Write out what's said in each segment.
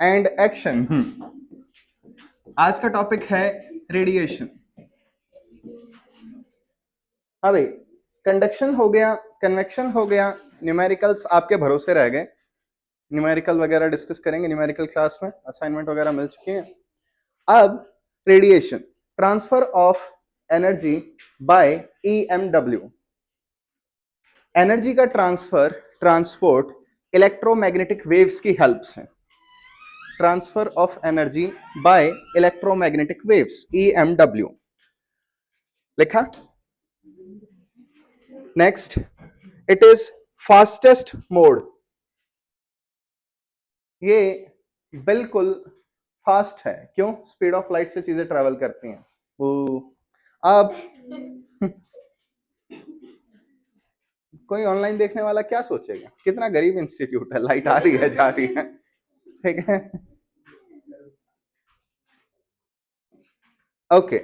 And action. आज का topic है रेडिएशन। हाँ भाई, कंडक्शन हो गया, कन्वेक्शन हो गया, न्यूमेरिकल्स आपके भरोसे रह गए। न्यूमेरिकल वगैरह डिस्कस करेंगे न्यूमेरिकल क्लास में, असाइनमेंट वगैरह मिल चुकी है। अब radiation, transfer of energy by EMW। Energy का ट्रांसफर, ट्रांसपोर्ट इलेक्ट्रोमैग्नेटिक वेव्स की हेल्प से। Transfer of energy by electromagnetic waves, EMW लिखा। Next, it is fastest mode. ये बिल्कुल फास्ट है। क्यों? स्पीड ऑफ लाइट से चीजें ट्रेवल करती हैं। अब कोई ऑनलाइन देखने वाला क्या सोचेगा, कितना गरीब इंस्टीट्यूट है, लाइट आ रही है जा रही है, ठीक है। ओके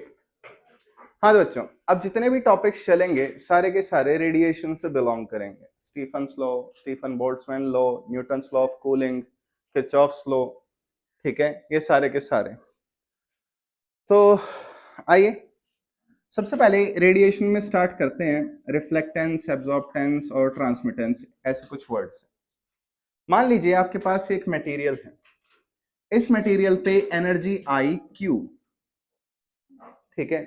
हाँ तो बच्चों, अब जितने भी टॉपिक्स चलेंगे सारे के सारे रेडिएशन से बिलोंग करेंगे। Stefan's law, Stefan Boltzmann law, Newton's law of cooling, Kirchhoff's law, ठीक है, ये सारे के सारे। तो आइए सबसे पहले रेडिएशन में स्टार्ट करते हैं। रिफ्लेक्टेंस, एब्जॉर्प्टेंस और ट्रांसमिटेंस, ऐसे कुछ वर्ड्स। मान लीजिए आपके पास एक मटेरियल है, इस मटेरियल पे एनर्जी आई क्यू, ठीक है।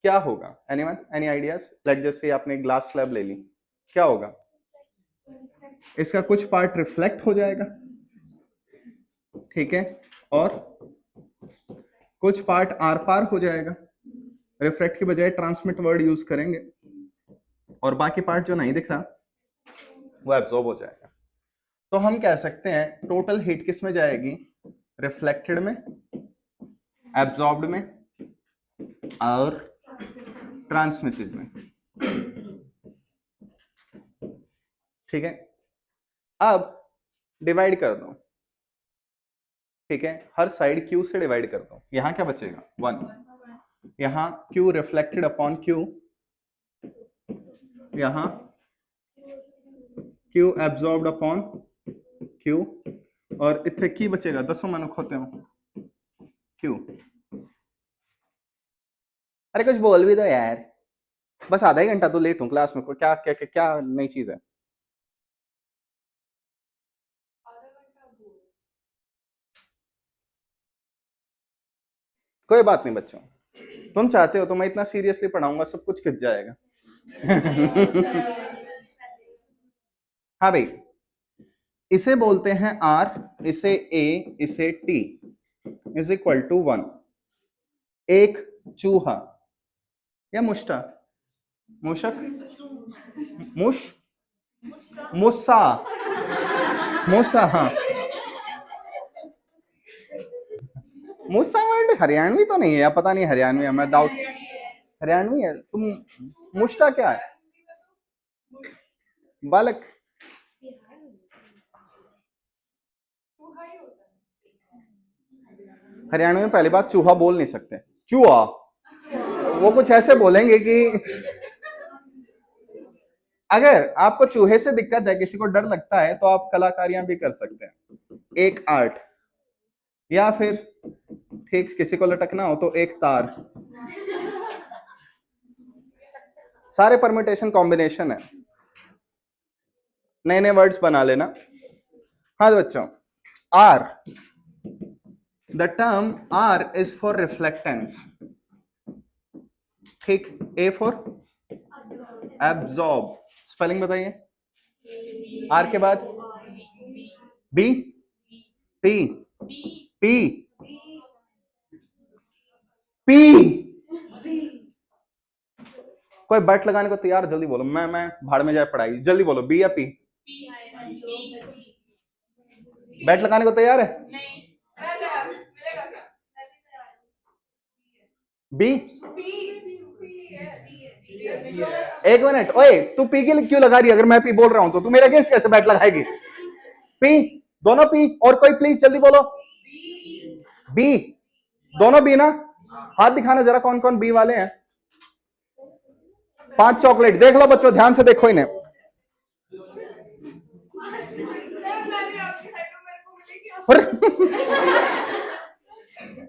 क्या होगा? Anyone, any ideas? Late just से आपने ग्लास स्लैब ले ली, क्या होगा? इसका कुछ पार्ट रिफ्लेक्ट हो जाएगा, ठीक है, और कुछ पार्ट आर पार हो जाएगा। रिफ्लेक्ट की बजाय ट्रांसमिट वर्ड यूज करेंगे, और बाकी पार्ट जो नहीं दिख रहा वो एब्जॉर्ब हो जाएगा। तो हम कह सकते हैं टोटल हीट किस में जाएगी? रिफ्लेक्टेड में, एब्जॉर्ब्ड में और ट्रांसमिटेड में, ठीक है। अब डिवाइड कर दो, ठीक है, हर साइड Q से डिवाइड कर दो। यहां क्या बचेगा? 1। यहां Q रिफ्लेक्टेड अपॉन Q, यहां Q एब्जॉर्ब्ड अपॉन Q, और इतने की बचेगा 10 मनुख होते हो Q। अरे कुछ बोल भी दो यार, बस आधा ही घंटा तो लेट हूं क्लास में, क्या क्या क्या, क्या नई चीज है? कोई बात नहीं बच्चों, तुम चाहते हो तो मैं इतना सीरियसली पढ़ाऊंगा, सब कुछ खिंच जाएगा। हाँ भाई, इसे बोलते हैं R, इसे A, इसे T इज इक्वल टू 1। एक चूहा या मुष्टा, मूषक, मुश, मुस्सा, मूसा, हाँ। मूसा वर्ड हरियाणवी तो नहीं है, पता नहीं हरियाणवी है, मैं डाउट। हरियाणवी है तुम। मुष्टा क्या है? बालक। हरियाणवी में पहली बात चूहा बोल नहीं सकते, चूहा, वो कुछ ऐसे बोलेंगे कि अगर आपको चूहे से दिक्कत है, किसी को डर लगता है, तो आप कलाकारियां भी कर सकते हैं। एक आर्ट, या फिर ठीक किसी को लटकना हो तो एक तार। सारे परम्यूटेशन कॉम्बिनेशन है, नए नए वर्ड्स बना लेना। हाँ तो बच्चों, R, the term R is for reflectance, ठीक। A फॉर एब्जॉर्ब, स्पेलिंग बताइए। R के बाद B, T, P, P। कोई बट लगाने को तैयार? जल्दी बोलो, मैं भाड़ में जाए पढ़ाई, जल्दी बोलो, बी या पी? बैट लगाने को तैयार है? बी? एक मिनट, ओए तू पी के क्यों लगा रही है? अगर मैं पी बोल रहा हूं तो तू मेरे अगेंस्ट कैसे बैट लगाएगी? पी, दोनों पी, और कोई प्लीज जल्दी बोलो। बी, दोनों बी ना? हाथ दिखाना जरा, कौन कौन बी वाले हैं? 5 चॉकलेट, देख लो बच्चों, ध्यान से देखो इन्हें।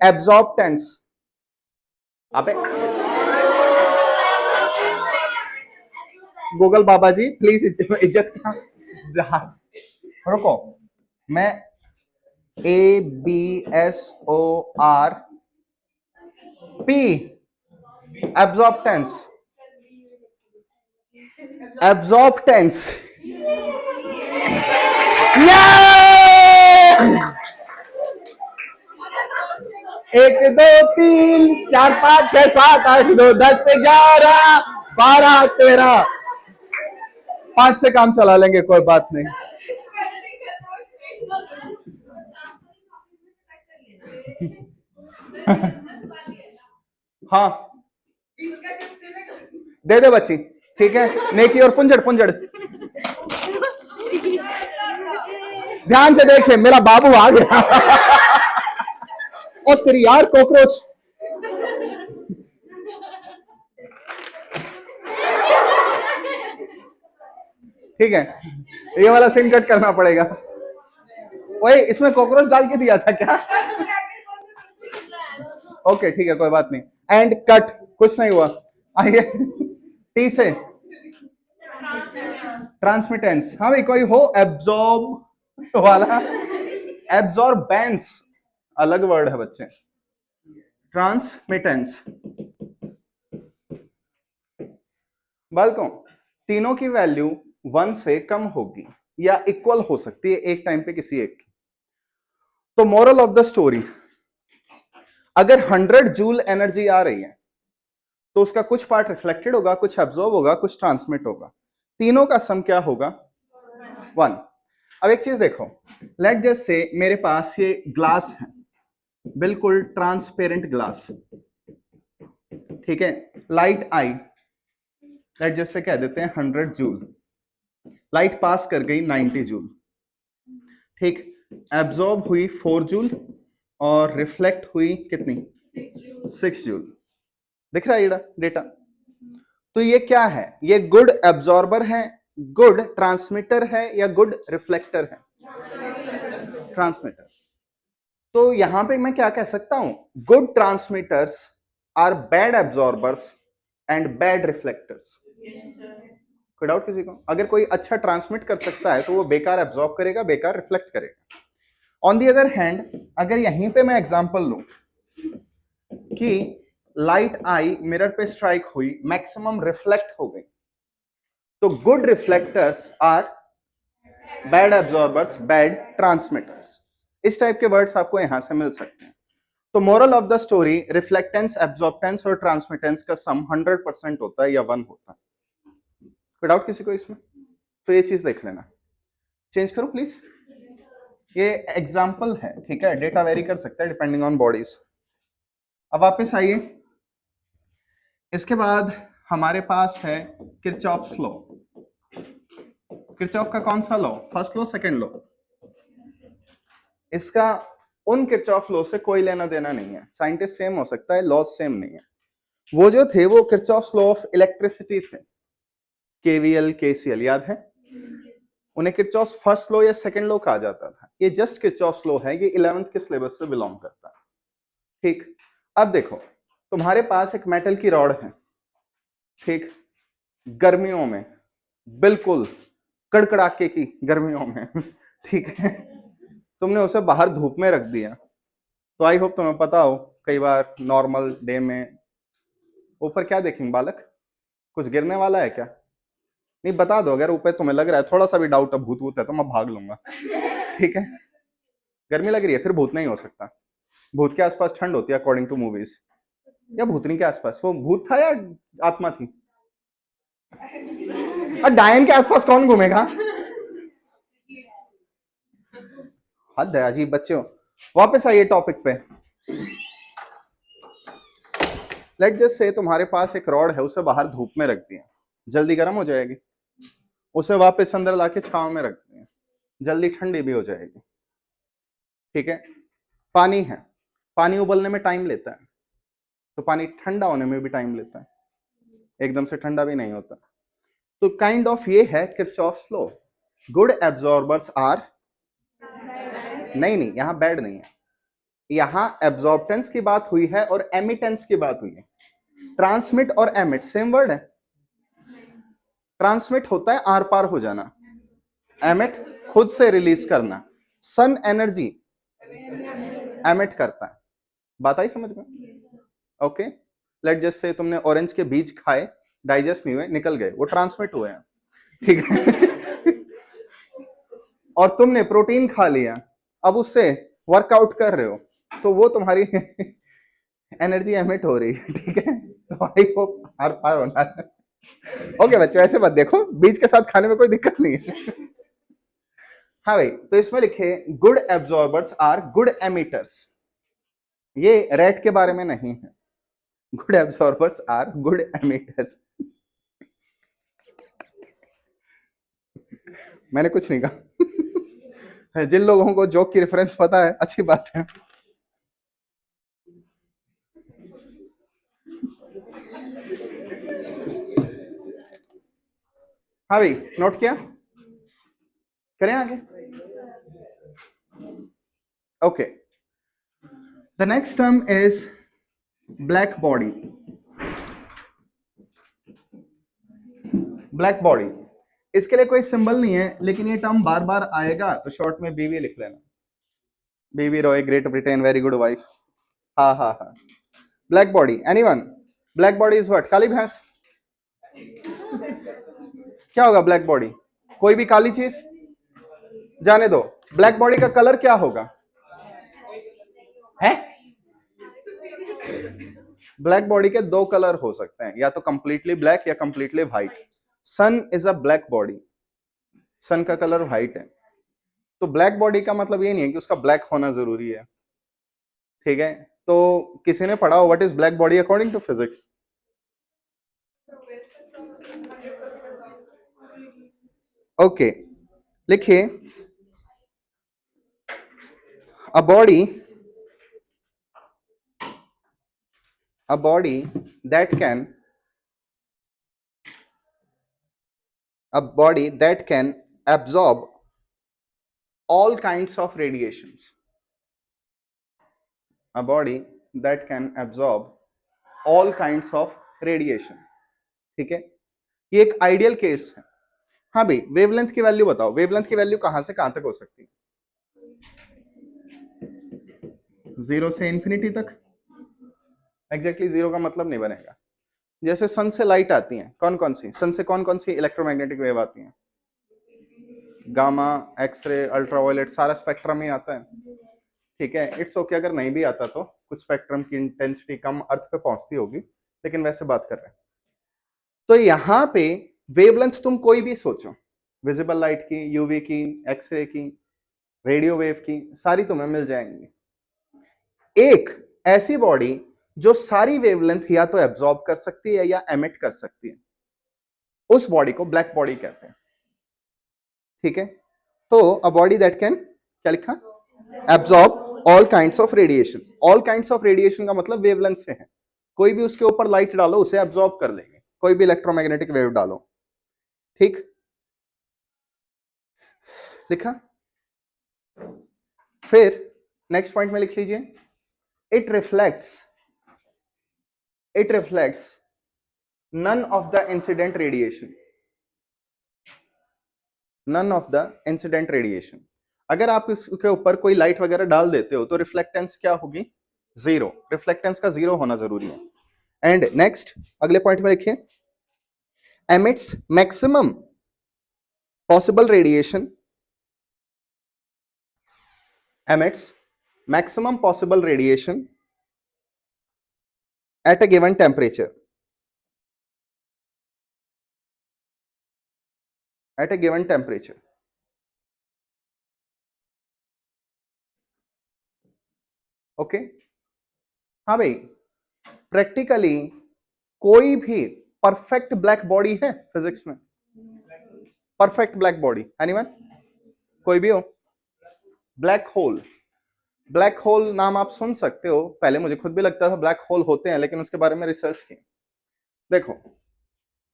एब्जॉर्बटेंस, अबे गूगल बाबा जी प्लीज इज्जत का रुको, मैं ABSORP एब्जॉर्बटेंस, एब्जॉर्बटेंस, एक दो तीन चार पाँच छह सात आठ नौ 10 से 11 12 13, 5 से काम चला लेंगे, कोई बात नहीं। हाँ दे दे बच्ची, ठीक है। नेकी और पुंजड़ पुंजड़, ध्यान से देखे, मेरा बाबू आ गया। और तेरी यार कॉकरोच, ठीक है, ये वाला सीन कट करना पड़ेगा। ओए इसमें कॉकरोच डाल के दिया था क्या? ओके ठीक है, कोई बात नहीं। एंड कट, कुछ नहीं हुआ। आइए टी से ट्रांसमिटेंस, हाँ भाई कोई हो एब्जॉर्ब वाला, एब्जॉर्बेंस अलग वर्ड है बच्चे, ट्रांसमिटेंस। बालकों, तीनों की वैल्यू 1 से कम होगी या इक्वल हो सकती है एक टाइम पे किसी एक की। तो मोरल ऑफ द स्टोरी, अगर 100 जूल एनर्जी आ रही है तो उसका कुछ पार्ट रिफ्लेक्टेड होगा, कुछ एब्जॉर्ब होगा, कुछ ट्रांसमिट होगा, तीनों का सम क्या होगा? 1। अब एक चीज देखो, लेट जस्ट से मेरे पास ये ग्लास है, बिल्कुल ट्रांसपेरेंट ग्लास, ठीक है। लाइट आई, लेट जस्ट से कह देते हैं 100 जूल, लाइट पास कर गई 90 जूल, ठीक। एब्जॉर्ब हुई 4 जूल और रिफ्लेक्ट हुई कितनी? 6 जूल। दिख रहा है ये डेटा? तो ये क्या है? ये गुड एब्जॉर्बर है, गुड ट्रांसमीटर है या गुड रिफ्लेक्टर है? ट्रांसमीटर। तो यहां पे मैं क्या कह सकता हूं? Good transmitters are bad absorbers and bad reflectors. कोई डाउट किसी को? अगर कोई अच्छा ट्रांसमिट कर सकता है तो वो बेकार एब्जॉर्ब करेगा, बेकार रिफ्लेक्ट करेगा। ऑन दी अदर हैंड, अगर यहीं पे मैं एग्जांपल लूं कि लाइट आई, मिरर पे स्ट्राइक हुई, मैक्सिमम रिफ्लेक्ट हो गई, तो good reflectors are bad absorbers, bad transmitters. इस टाइप के वर्ड्स आपको यहां से मिल सकते हैं। तो moral of the story, reflectance, absorptance और ट्रांसमिटेंस का सम 100% होता है या 1 होता है। कोई डाउट किसी को इसमें? तो ये चीज देख लेना। चेंज करो प्लीज। ये एग्जाम्पल है, ठीक है, डेटा वेरी कर सकता है डिपेंडिंग ऑन बॉडीज। अब वापस आइए, इसके बाद हमारे पास है किरचॉफ्स लॉ। किरचॉफ का कौन सा law? First law, second law? इसका उन किरचॉफ लॉ से कोई लेना देना नहीं है। साइंटिस्ट सेम हो सकता है, लॉ सेम नहीं है। वो जो थे वो किरचॉफ्स लॉ ऑफ इलेक्ट्रिसिटी थे, केवीएल, केसीएल, याद है? उन्हें किरचॉफ्स फर्स्ट लॉ या सेकंड लॉ कहा जाता था। ये जस्ट किरचॉफ्स लॉ है, ये 11th के सिलेबस से बिलोंग करता है, ठीक। अब देखो, तुम्हारे पास एक मेटल की रॉड है, ठीक, गर्मियों में, बिल्कुल कड़कड़ाके की गर्मियों में, ठीक है, तुमने उसे बाहर धूप में रख दिया। तो आई होप तुम्हें पता हो, कई बार नॉर्मल डे में ऊपर क्या देखेंगे बालक? कुछ गिरने वाला है क्या? नहीं, बता दो अगर ऊपर तुम्हें लग रहा है, थोड़ा सा भी डाउट, अब भूत भूत है तो मैं भाग लूंगा, ठीक है। गर्मी लग रही है, फिर भूत नहीं हो सकता। भूत के आसपास ठंड होती है अकॉर्डिंग टू मूवीज। या भूतनी के आसपास वो भूत था या आत्मा थी? और डायन के आसपास कौन घूमेगा? हद है, अजीब बच्चे हो। वापस आइए टॉपिक पे। लेट जस्ट से तुम्हारे पास एक रॉड है, उसे बाहर धूप में रख दिया, जल्दी गर्म हो जाएगी। उसे वापस अंदर लाके छांव में रख दिया, जल्दी ठंडी भी हो जाएगी, ठीक है। पानी है, पानी उबलने में टाइम लेता है, तो पानी ठंडा होने में भी टाइम लेता है, एकदम से ठंडा भी नहीं होता। तो काइंड ऑफ ये है Kirchhoff's law, good absorbers are नहीं नहीं, यहाँ बैड नहीं है, यहाँ एब्जॉर्प्टेंस की बात हुई है और एमिटेंस की बात हुई है। ट्रांसमिट और एमिट सेम वर्ड है। ट्रांसमिट होता है आर पार हो जाना, एमिट खुद से रिलीज करना। सन एनर्जी एमिट करता है। बात आई समझ में? ओके, लेट जस्ट से तुमने ऑरेंज के बीज खाए, डाइजेस्ट नहीं हुए, निकल गए, वो ट्रांसमिट हुए हैं, ठीक है। और तुमने प्रोटीन खा लिया, अब उससे वर्कआउट कर रहे हो, तो वो तुम्हारी एनर्जी एमिट हो रही है, ठीक है। तो आई होप हर पार होना है। ओके बच्चों, ऐसे मत देखो, बीज के साथ खाने में कोई दिक्कत नहीं है। हाँ भाई, तो इसमें लिखे good absorbers are good emitters. ये रेड के बारे में नहीं है, good absorbers are good emitters. मैंने कुछ नहीं कहा। जिन लोगों को जोक की रेफरेंस पता है, अच्छी बात है। हाँ भाई, नोट किया? करें आगे? Okay, the next term is black body. Black body, इसके लिए कोई सिंबल नहीं है, लेकिन ये टर्म बार बार आएगा, तो शॉर्ट में बीवी लिख लेना। बीवी Roy, great Britain, very good wife. हाँ हाँ हाँ। Black body, anyone? Black body is what? काली भैंस। क्या होगा ब्लैक बॉडी? कोई भी काली चीज, जाने दो। ब्लैक बॉडी का कलर क्या होगा? है ब्लैक बॉडी के दो कलर हो सकते हैं, या तो कंप्लीटली ब्लैक या completely white. Sun is a black body, sun का कलर व्हाइट है, तो ब्लैक बॉडी का मतलब ये नहीं है कि उसका ब्लैक होना जरूरी है, ठीक है। तो किसी ने पढ़ा हो what is black body according to physics? Okay, लिखिए a body that can a body that can absorb all kinds of radiations. A body that can absorb all kinds of radiation, ठीक है। ये एक आइडियल केस है। हाँ भाई, wavelength की value बताओ, वेवलेंथ की वैल्यू कहां से कहां तक हो सकती है? 0 से इंफिनिटी तक। एग्जैक्टली जीरो का मतलब नहीं बनेगा। जैसे सन से लाइट आती है, कौन कौन सी सन से कौन कौन सी इलेक्ट्रोमैग्नेटिक वेव आती है? गामा, एक्सरे, अल्ट्रावायलेट, सारा स्पेक्ट्रम ही आता है, ठीक है। इट्स ओके अगर नहीं भी आता तो कुछ स्पेक्ट्रम की इंटेंसिटी कम अर्थ पे पहुंचती होगी, लेकिन वैसे बात कर रहे हैं। तो यहां पे वेवलेंथ तुम कोई भी सोचो, विजिबल लाइट की, यूवी की, एक्सरे की, रेडियो वेव की, सारी तुम्हें मिल जाएंगी। एक ऐसी बॉडी जो सारी वेवलेंथ या तो एब्जॉर्ब कर सकती है या एमिट कर सकती है, उस बॉडी को ब्लैक बॉडी कहते हैं, ठीक है। तो अ बॉडी दैट कैन, क्या लिखा? Absorb all kinds of radiation. All kinds of radiation का मतलब वेवलेंथ से है, कोई भी उसके ऊपर लाइट डालो उसे एब्जॉर्ब कर लेंगे, कोई भी इलेक्ट्रोमैग्नेटिक वेव डालो, ठीक। लिखा? फिर नेक्स्ट पॉइंट में लिख लीजिए, it reflects none of the incident radiation. None of the incident radiation, अगर आप इसके ऊपर कोई लाइट वगैरह डाल देते हो तो रिफ्लेक्टेंस क्या होगी? जीरो। रिफ्लेक्टेंस का जीरो होना जरूरी है। एंड नेक्स्ट अगले पॉइंट में लिखिए, emits maximum possible radiation, emits maximum possible radiation at a given temperature. At a given temperature. Okay हाँ भाई, प्रैक्टिकली कोई भी परफेक्ट ब्लैक बॉडी है फिजिक्स में? Perfect black body anyone? कोई भी हो? ब्लैक होल, ब्लैक होल नाम आप सुन सकते हो, पहले मुझे खुद भी लगता था ब्लैक होल होते हैं, लेकिन उसके बारे में रिसर्च की। देखो,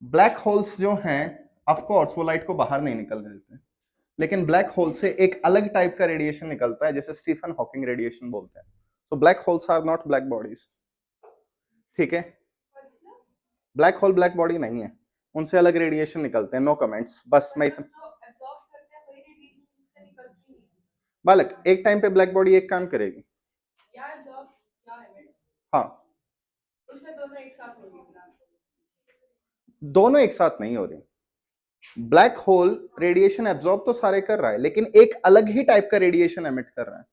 ब्लैक होल्स जो हैं ऑफ कोर्स वो लाइट को बाहर नहीं निकलने देते, लेकिन ब्लैक होल से एक अलग टाइप का रेडिएशन निकलता है जिसे स्टीफन हॉकिंग रेडिएशन बोलते हैं। तो black holes are not black bodies, ठीक है, ब्लैक होल ब्लैक बॉडी नहीं है, उनसे अलग रेडिएशन निकलते हैं। नो कमेंट्स, बस मैं इतना। बालक, एक टाइम पे ब्लैक बॉडी एक काम करेगी। हाँ, दोनों एक साथ नहीं हो रही। ब्लैक होल रेडिएशन एब्जॉर्ब तो सारे कर रहा है, लेकिन एक अलग ही टाइप का रेडिएशन एमिट कर रहा है।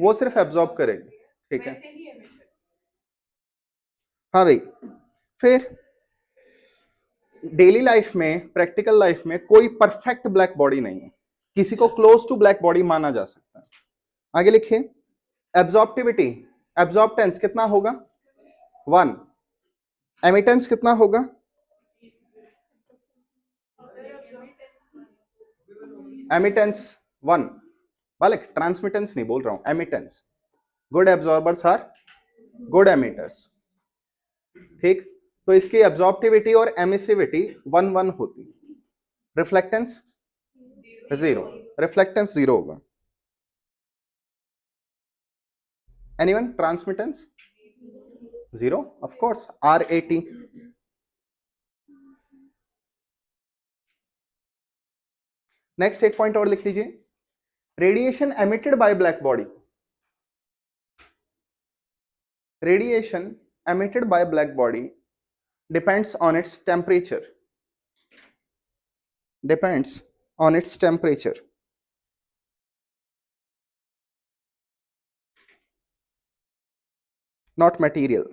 वो सिर्फ एब्जॉर्ब करेगी, ठीक है। हाँ भाई, फिर डेली लाइफ में, प्रैक्टिकल लाइफ में कोई परफेक्ट ब्लैक बॉडी नहीं है, किसी को क्लोज टू ब्लैक बॉडी माना जा सकता है। आगे लिखिए, एब्जॉर्प्टिविटी, एब्जॉर्प्टेंस कितना होगा? 1। एमिटेंस कितना होगा? एमिटेंस 1। बालक, ट्रांसमिटेंस नहीं बोल रहा हूं, emittance. Good absorbers are good emitters, ठीक। तो इसकी एब्जॉर्प्टिविटी और एमिसिविटी 1-1 होती, रिफ्लेक्टेंस 0, रिफ्लेक्टेंस 0 होगा। Anyone? Transmittance 0, of course, RAT। Next एक पॉइंट और लिख लीजिए, radiation emitted bye black body, radiation emitted by black body depends on its temperature, depends on its temperature, not material।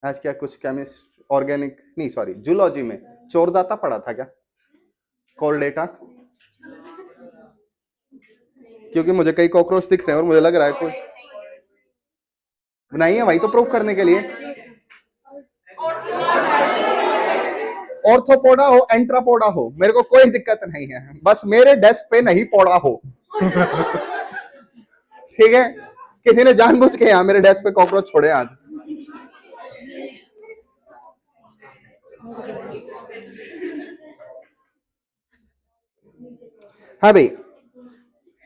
आज क्या कुछ केमिस्ट, ऑर्गेनिक नहीं, sorry, zoology में चोरदाता पढ़ा था क्या? Core data? क्योंकि मुझे कई कॉकरोच दिख रहे हैं और मुझे लग रहा है कोई नहीं है भाई, तो प्रूफ करने के लिए। ऑर्थोपोडा हो, एंट्रापोडा हो, मेरे को कोई दिक्कत नहीं है, बस मेरे डेस्क पे नहीं पोड़ा हो। ठीक है, किसी ने जानबूझ के यहां मेरे डेस्क पे कॉकरोच छोड़े आज। हाँ भाई,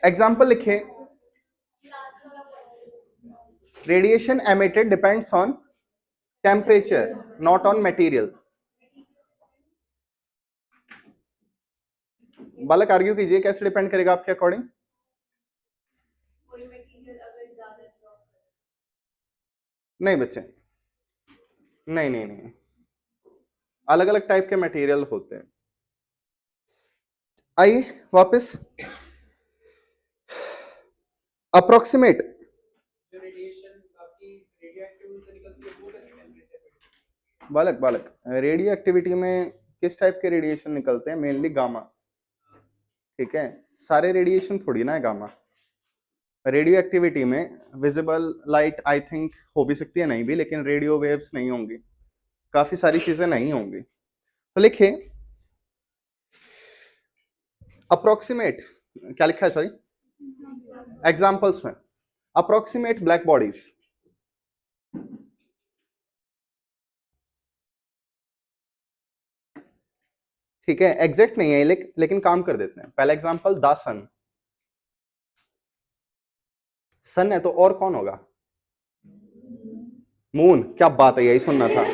एग्जाम्पल लिखे, radiation emitted depends on temperature, not on material. बालक आर्ग्यू कीजिए, कैसे डिपेंड करेगा आपके अकॉर्डिंग? नहीं बच्चे, नहीं नहीं नहीं, अलग अलग टाइप के मटेरियल होते हैं। आइए वापस, अप्रोक्सीमेट, बालक बालक, रेडियो एक्टिविटी में किस टाइप के रेडिएशन निकलते हैं? मेनली गामा, ठीक है, सारे रेडिएशन थोड़ी ना है गामा। रेडियो एक्टिविटी में विजिबल लाइट आई थिंक हो भी सकती है, नहीं भी, लेकिन रेडियो वेव्स नहीं होंगी, काफी सारी चीजें नहीं होंगी। तो लिखिए, अप्रोक्सीमेट, क्या लिखा है, सॉरी, एग्जाम्पल्स में, अप्रोक्सीमेट ब्लैक बॉडीज, ठीक है, एग्जैक्ट नहीं है लेकिन काम कर देते हैं। पहला एग्जांपल, द सन, सन है तो और कौन होगा? मून, क्या बात है, यही सुनना था,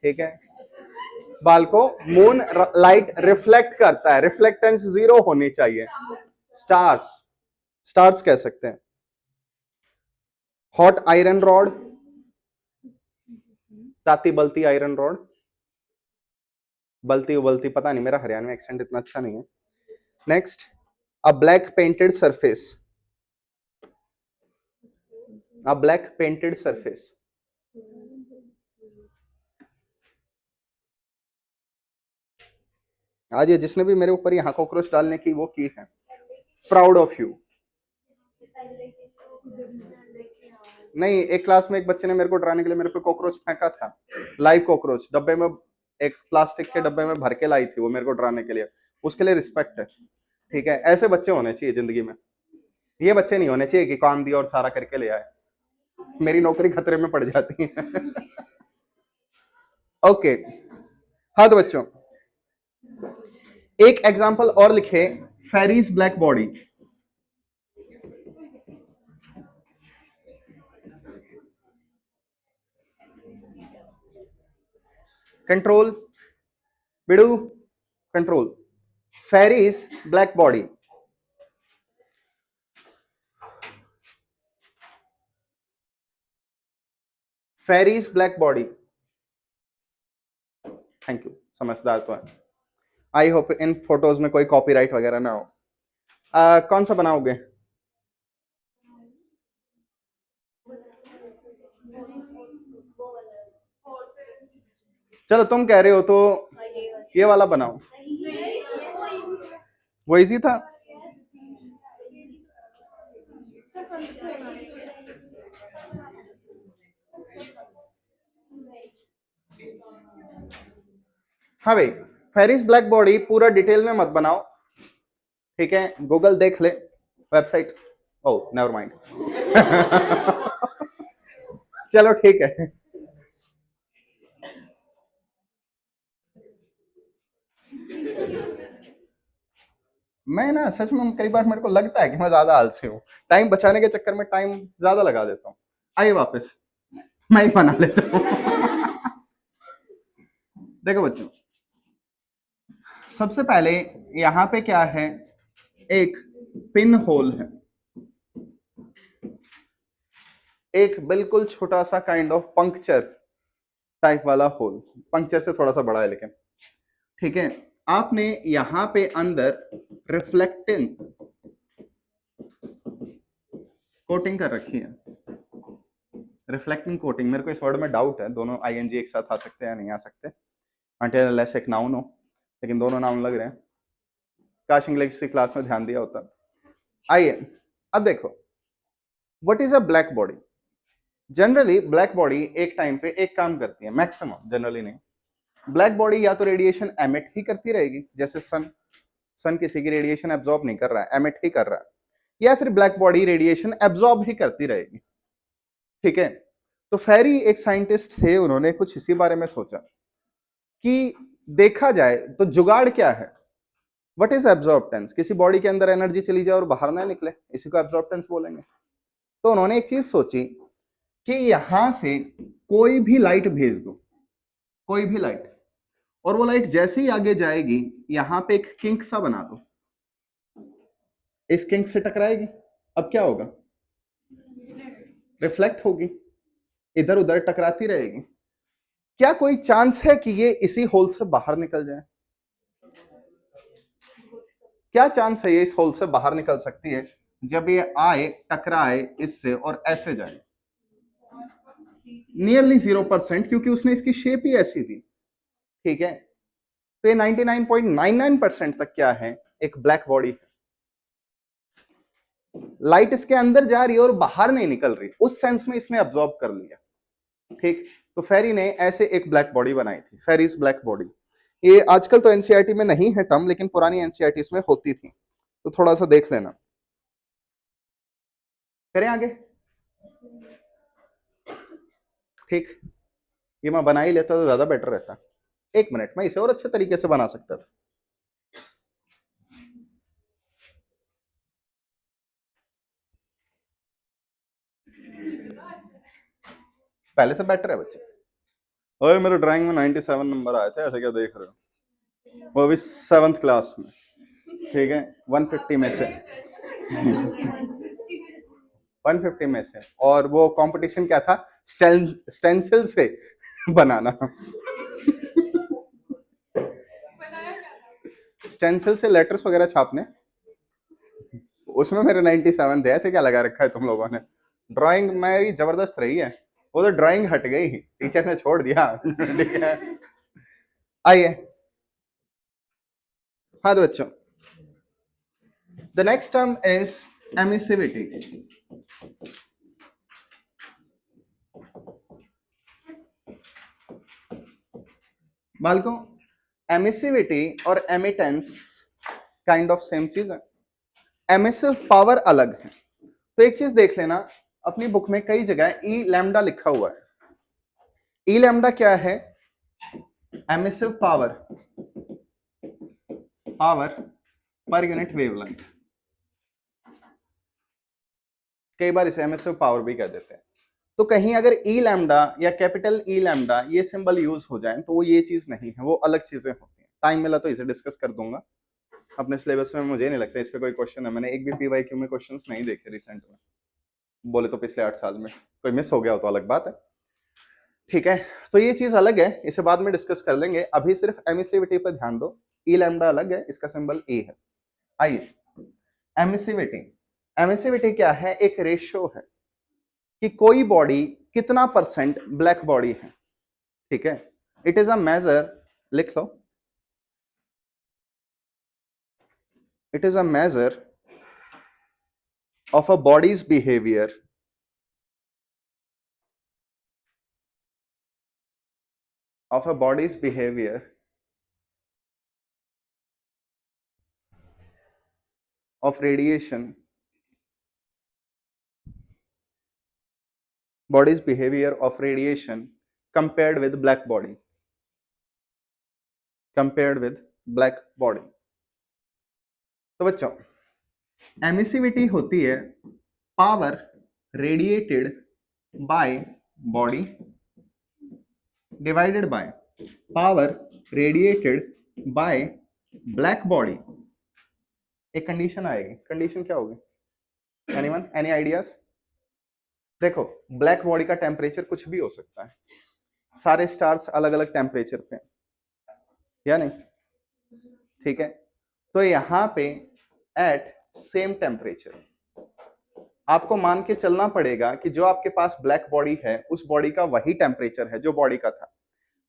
ठीक है। बाल को मून लाइट रिफ्लेक्ट करता है, रिफ्लेक्टेंस 0 होनी चाहिए। स्टार्स, स्टार्स कह सकते हैं। हॉट आयरन रॉड, ताती बलती आयरन रॉड, बलती उबलती, पता नहीं, मेरा हरियाणवी एक्सेंट इतना अच्छा नहीं है। नेक्स्ट, अ ब्लैक पेंटेड सरफेस, अ ब्लैक पेंटेड सरफेस, आज ये जिसने भी मेरे ऊपर यहाँ कॉकरोच डालने की वो की है, प्राउड ऑफ यू। नहीं, एक क्लास में एक बच्चे ने मेरे को डराने के लिए मेरे पे कॉकरोच फेंका था, लाइव कॉकरोच, डब्बे में, एक प्लास्टिक के डब्बे में भर के लाई थी वो मेरे को डराने के लिए, उसके लिए रिस्पेक्ट है, ठीक है। ऐसे बच्चे होने चाहिए जिंदगी में, ये बच्चे नहीं होने चाहिए कि काम दिया और सारा करके ले आए, मेरी नौकरी खतरे में पड़ जाती है। ओके, हाँ तो बच्चों एक एग्जांपल और लिखे, फेरीज ब्लैक बॉडी। कंट्रोल बिडू, control Ferry's black body. Ferry's black body, thank you, समझदार तो है। आई होप इन फोटोज में कोई कॉपीराइट वगैरह ना हो। कौन सा बनाओगे? चलो तुम कह रहे हो तो ये वाला बनाओ, वो इजी था। हाँ भाई, फेरिस ब्लैक बॉडी पूरा डिटेल में मत बनाओ, ठीक है, गूगल देख ले, वेबसाइट, ओ नेवर माइंड। चलो ठीक है। मैं ना सच में कई बार मेरे को लगता है कि मैं ज्यादा आलसी हूँ, टाइम बचाने के चक्कर में टाइम ज्यादा लगा देता हूँ। आइए वापस, मैं ही बना लेता हूँ। देखो बच्चों, सबसे पहले यहां पे क्या है, एक पिन होल है, एक बिल्कुल छोटा सा काइंड ऑफ पंक्चर टाइप वाला होल, पंक्चर से थोड़ा सा बड़ा है लेकिन, ठीक है। आपने यहां पे अंदर रिफ्लेक्टिंग कोटिंग कर रखी है, रिफ्लेक्टिंग कोटिंग। मेरे को इस वर्ड में डाउट है, दोनों आईएनजी एक साथ आ सकते हैं या नहीं आ सकते, अंटिल अनलेस एक नाउन हो, लेकिन दोनों नाउन लग रहे हैं। काश इंग्लिश की क्लास में ध्यान दिया होता। आइए अब देखो, what is a black body. Generally black body एक टाइम पे एक काम करती है, मैक्सिमम, जनरली नहीं। ब्लैक बॉडी या तो रेडिएशन एमिट ही करती रहेगी, जैसे सन, सन किसी की रेडिएशन एब्जॉर्ब नहीं कर रहा है, एमिट ही कर रहा है, या फिर ब्लैक बॉडी रेडिएशन एब्जॉर्ब ही करती रहेगी, ठीक है। तो फेरी एक साइंटिस्ट थे, उन्होंने कुछ इसी बारे में सोचा कि देखा जाए तो जुगाड़ क्या है, व्हाट इज एब्जॉर्बटेंस, किसी बॉडी के अंदर एनर्जी चली जाए और बाहर ना निकले, इसी को एब्जॉर्बटेंस बोलेंगे। तो उन्होंने एक चीज सोची कि यहां से कोई भी लाइट भेज दो, कोई भी लाइट, और वो लाइट जैसे ही आगे जाएगी यहां पे एक किंक सा बना दो, इस किंक से टकराएगी, अब क्या होगा, रिफ्लेक्ट होगी, इधर उधर टकराती रहेगी। क्या कोई चांस है कि ये इसी होल से बाहर निकल जाए? क्या चांस है ये इस होल से बाहर निकल सकती है जब ये आए टकराए इससे और ऐसे जाए? नियरली 0%, क्योंकि उसने इसकी शेप ही ऐसी थी, ठीक है। तो ये 99.99% तक क्या है, एक ब्लैक बॉडी है। लाइट इसके अंदर जा रही है और बाहर नहीं निकल रही, उस सेंस में इसने अब्सॉर्ब कर लिया, ठीक। तो फेरी ने ऐसे एक ब्लैक बॉडी बनाई थी, फेरीज ब्लैक बॉडी। ये आजकल तो एनसीईआरटी में नहीं है टर्म, लेकिन पुरानी एनसीईआरटी में होती थी, तो थोड़ा सा देख लेना। करें आगे, ठीक, ये मैं बना ही लेता तो ज्यादा बेटर रहता। एक मिनट, मैं इसे और अच्छे तरीके से बना सकता था। पहले से बेटर है बच्चे। ओए मेरे ड्राइंग में 97 नंबर आए थे, ऐसे क्या देख रहे हो, वो भी 7th क्लास में, ठीक है, 150 में से 150 में से। और वो कंपटीशन क्या था, स्टेंसिल से बनाना, स्टेंसिल से लेटर्स वगैरह छापने, उसमें मेरे 97 थे। ऐसे क्या लगा रखा है तुम लोगों ने, ड्राइंग मेरी जबरदस्त रही है, वो तो ड्राइंग हट गई, टीचर ने छोड़ दिया। ठीक है, आइए। हाँ तो बच्चों, the next term is emissivity. बालकों, एमिसिविटी और एमिटेंस काइंड ऑफ सेम चीज है, एमिसिव पावर अलग है। तो एक चीज देख लेना, अपनी बुक में कई जगह ई लैम्डा लिखा हुआ है। ई लैम्डा क्या है, emissive power, power per unit wavelength, कई बार इसे एमिसिव पावर भी कह देते हैं। तो कहीं अगर ई लैम्डा या कैपिटल ई लैम्डा ये सिंबल यूज हो जाए तो वो ये चीज नहीं है, वो अलग चीजें होती हैं। टाइम मिला तो इसे डिस्कस कर दूंगा अपने सिलेबस में, मुझे नहीं लगता इस पे कोई क्वेश्चन है। मैंने एक भी पीवाईक्यू में क्वेश्चंस नहीं देखे रिसेंट में, बोले तो पिछले 8 साल में। कोई मिस हो गया हो तो अलग बात है, ठीक है। तो ये चीज अलग है, इसे बाद में डिस्कस कर लेंगे। अभी सिर्फ एमिसिविटी पर ध्यान दो। ई लैम्डा अलग है, इसका सिंबल ए है। आइए, एमिसिविटी, एमिसिविटी क्या है? एक रेशियो है कि कोई बॉडी कितना परसेंट ब्लैक बॉडी है, ठीक है। इट इज अ मेजर, लिख लो, it is a measure of a body's behaviour, of a body's behavior of radiation, body's behavior of radiation compared with black body, compared with black body। तो बच्चों, emissivity होती है power radiated by body divided by power radiated by black body. एक condition आएगी, condition क्या होगी? Anyone, any ideas? देखो, black body का टेम्परेचर कुछ भी हो सकता है, सारे स्टार्स अलग अलग टेम्परेचर पे, या नहीं? ठीक है, तो यहां पे एट सेम टेम्परेचर आपको मान के चलना पड़ेगा कि जो आपके पास ब्लैक बॉडी है उस बॉडी का वही टेम्परेचर है जो बॉडी का था।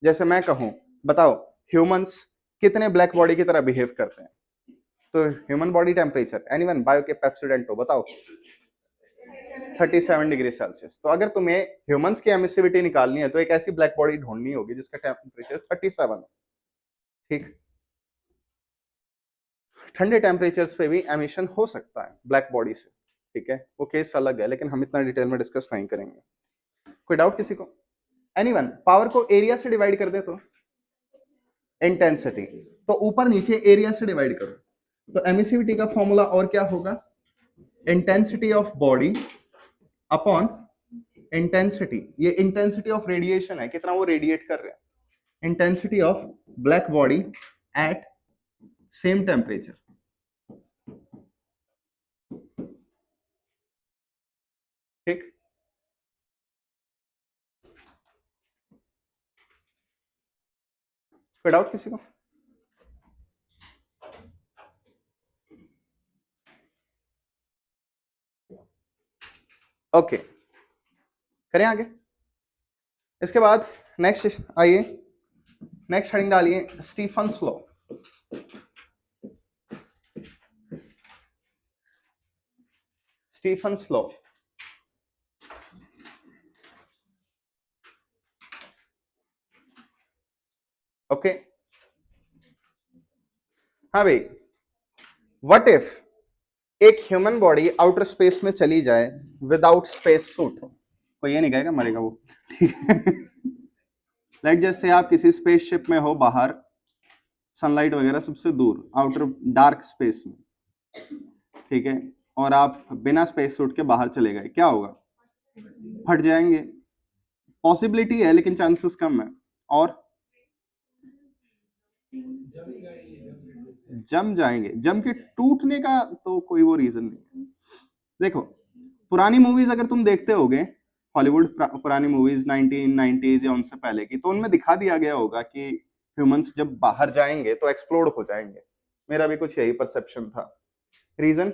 जैसे मैं कहूं, बताओ ह्यूमंस कितने ब्लैक बॉडी की तरह बिहेव करते हैं? तो human body temperature, anyone bio के पेप्सिडेंटो बताओ, 37 डिग्री सेल्सियस। तो अगर तुम्हें ह्यूमंस की एमिसिविटी निकालनी है तो एक ऐसी ब्लैक बॉडी ढूंढनी होगी जिसका टेम्परेचर 37 हो, ठीक। ठंडे टेम्परेचर्स पे भी एमिशन हो सकता है ब्लैक बॉडी से, ठीक है, वो केस अलग है, लेकिन हम इतना डिटेल में डिस्कस नहीं करेंगे। कोई डाउट किसी को? एनीवन, पावर को एरिया से डिवाइड कर दे तो इंटेंसिटी, तो ऊपर नीचे एरिया से डिवाइड करो, तो एमिसिविटी का फॉर्मूला और क्या होगा? Intensity of body upon intensity, ये इंटेंसिटी ऑफ रेडिएशन है, कितना वो रेडिएट कर रहे हैं, intensity of black body at same temperature, ठीक। कोई डाउट किसी को? ओके, करें आगे। इसके बाद नेक्स्ट आइए, नेक्स्ट हेडिंग डालिए Stefan's law. Stefan's law, okay. हाँ भाई, व्हाट इफ एक ह्यूमन बॉडी आउटर स्पेस में चली जाए विदाउट स्पेस सूट? कोई ये नहीं कहेगा मरेगा वो, ठीक है। लाइक जैसे आप किसी स्पेसशिप में हो बाहर, सनलाइट वगैरह सबसे दूर आउटर डार्क स्पेस में, ठीक है, और आप बिना स्पेस सूट के बाहर चले गए, क्या होगा? फट जाएंगे, पॉसिबिलिटी है लेकिन चांसेस कम है, और जम जाएंगे। जम के टूटने का तो कोई वो रीजन नहीं है। देखो, पुरानी मूवीज अगर तुम देखते होगे, हॉलीवुड पुरानी मूवीज 1990s या उनसे पहले की, तो उनमें दिखा दिया गया होगा कि ह्यूमंस जब बाहर जाएंगे तो एक्सप्लोड हो जाएंगे। मेरा भी कुछ यही परसेप्शन था। रीजन,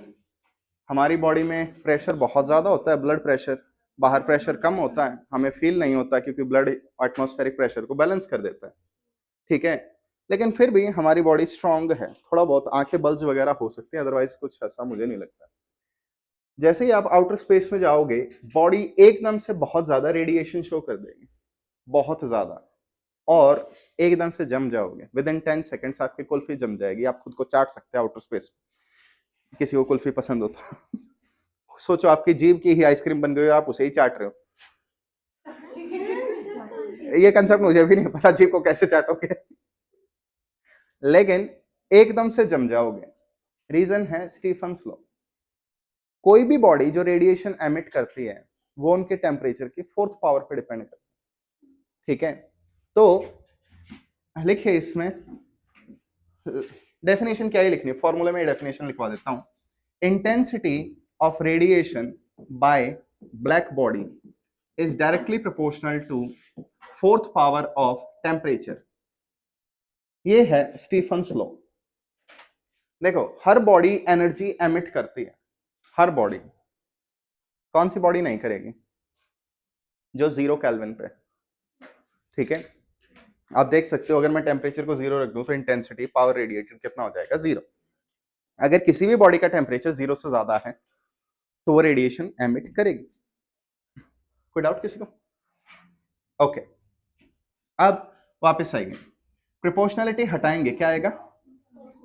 हमारी बॉडी में प्रेशर बहुत ज्यादा होता है, ब्लड प्रेशर, बाहर प्रेशर कम होता है, हमें फील नहीं होता क्योंकि ब्लड एटमॉस्फेरिक प्रेशर को बैलेंस कर देता है, ठीक है। लेकिन फिर भी हमारी बॉडी स्ट्रांग है, थोड़ा बहुत आंखें बल्ज वगैरह हो सकती है, अदरवाइज कुछ ऐसा मुझे नहीं लगता। जैसे ही आप आउटर स्पेस में जाओगे, बॉडी एकदम से बहुत ज्यादा रेडिएशन शो कर देगी, बहुत ज्यादा, और एकदम से जम जाओगे। विद इन 10 सेकेंड्स आपकी कुल्फी जम जाएगी, आप खुद को चाट सकते हैं आउटर स्पेस में। किसी को कुल्फी पसंद हो तो सोचो आपकी जीभ की ही आइसक्रीम बन गई और आप उसे ही चाट रहे हो। ये कंसेप्ट मुझे भी नहीं पता जीप को कैसे चाटोगे, लेकिन एकदम से जम जाओगे। रीजन है स्टीफन्स लॉ। कोई भी बॉडी जो रेडिएशन एमिट करती है वो उनके टेम्परेचर की फोर्थ पावर पे डिपेंड करती है, ठीक है। तो लिखिए इसमें डेफिनेशन क्या ही लिखनी है, फॉर्मूले में डेफिनेशन लिखवा देता हूं। Intensity of radiation by black body is directly proportional to fourth power of temperature. ये है स्टीफन्स लॉ। देखो हर बॉडी एनर्जी एमिट करती है, हर बॉडी। कौन सी बॉडी नहीं करेगी? जो 0 केल्विन पे, ठीक है। आप देख सकते हो अगर मैं टेम्परेचर को 0 रख दूं तो इंटेंसिटी पावर रेडिएटेड कितना हो जाएगा? 0। अगर किसी भी बॉडी का टेम्परेचर 0 से ज्यादा है तो वो रेडिएशन एमिट करेगी। कोई डाउट किसी को? ओके, अब वापस आएंगे, प्रोपोर्शनलिटी हटाएंगे, क्या आएगा?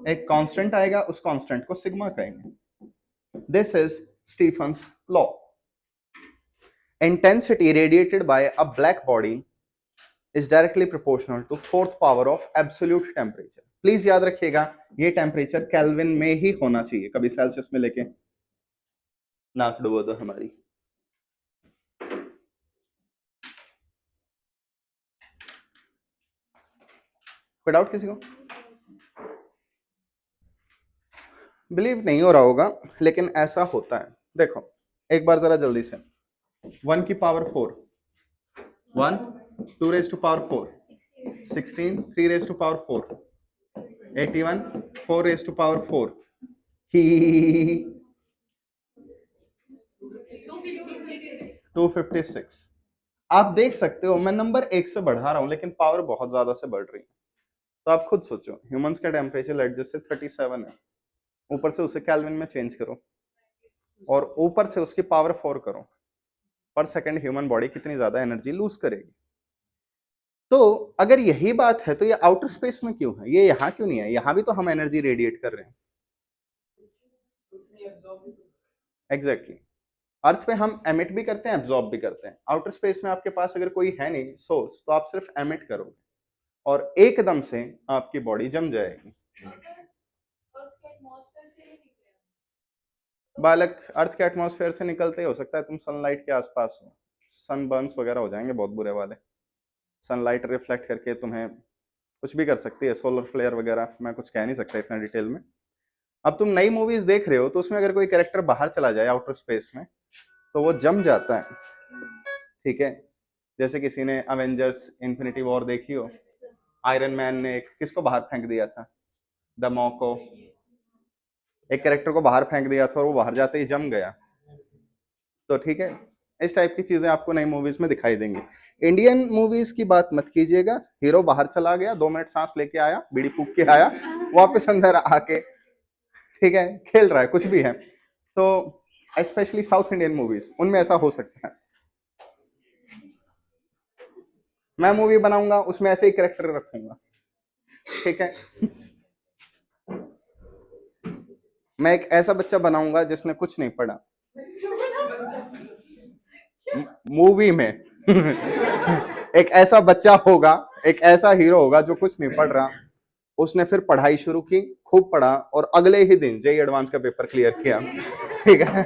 एक कांस्टेंट आएगा, उस कांस्टेंट को सिग्मा कहेंगे। This is Stefan's law. Intensity radiated by a black body is directly proportional to fourth power of absolute temperature। Please याद रखिएगा ये टेम्परेचर केल्विन में ही होना चाहिए, कभी सेल्सियस में लेके नाक डुबो दो हमारी। कोई डाउट किसी को? बिलीव नहीं हो रहा होगा लेकिन ऐसा होता है। देखो एक बार जरा जल्दी से, 1 की power 4, 1, 2 raised to power 4, 16, 3 raised to power 4, 81, 4 raised to power 4, ही 256। आप देख सकते हो मैं नंबर 1 से बढ़ा रहा हूं लेकिन पावर बहुत ज्यादा से बढ़ रही है। तो आप खुद सोचो, ह्यूमंस का टेम्परेचर लेट जैसे 37 है, ऊपर से उसे केल्विन में चेंज करो और ऊपर से उसकी पावर 4 करो, पर सेकंड ह्यूमन बॉडी कितनी ज्यादा एनर्जी लूज करेगी। तो अगर यही बात है तो ये आउटर स्पेस में क्यों है, ये यहां क्यों नहीं है? यहां भी तो हम एनर्जी रेडिएट कर रहे हैं। एग्जैक्टली अर्थ पे हम एमिट भी करते हैं, एब्जॉर्ब भी करते हैं। आउटर स्पेस में आपके पास अगर कोई है नहीं सोर्स तो आप सिर्फ एमिट करोगे और एकदम से आपकी बॉडी जम जाएगी। बालक अर्थ के एटमॉस्फेयर से निकलते हो सकता है तुम सनलाइट के आसपास हो, सनबर्न्स वगैरह हो जाएंगे बहुत बुरे वाले। सनलाइट रिफ्लेक्ट करके तुम्हें कुछ भी कर सकती है, सोलर फ्लेयर वगैरह, मैं कुछ कह नहीं सकता इतना डिटेल में। अब तुम नई मूवीज देख रहे हो तो उसमें अगर कोई कैरेक्टर बाहर चला जाए आउटर स्पेस में तो वो जम जाता है, ठीक है। जैसे किसी ने अवेंजर्स इन्फिनिटी वॉर देखी हो, आयरन मैन ने किसको बाहर फेंक दिया था? द मॉ को, एक कैरेक्टर को बाहर फेंक दिया था और वो बाहर जाते ही जम गया। तो ठीक है, इस टाइप की चीजें आपको नई मूवीज में दिखाई देंगी। इंडियन मूवीज की बात मत कीजिएगा, हीरो बाहर चला गया, 2 मिनट सांस लेके आया, बीड़ी फूक के आया, वापस अंदर आके ठीक है खेल रहा है, कुछ भी है। तो स्पेशली साउथ इंडियन मूवीज, उनमें ऐसा हो सकता है। मैं मूवी बनाऊंगा उसमें ऐसे ही कैरेक्टर रखूंगा, ठीक है। मैं एक ऐसा बच्चा बनाऊंगा जिसने कुछ नहीं पढ़ा मूवी में एक ऐसा बच्चा होगा, एक ऐसा हीरो होगा जो कुछ नहीं पढ़ रहा, उसने फिर पढ़ाई शुरू की, खूब पढ़ा और अगले ही दिन जेईई एडवांस का पेपर क्लियर किया, ठीक है।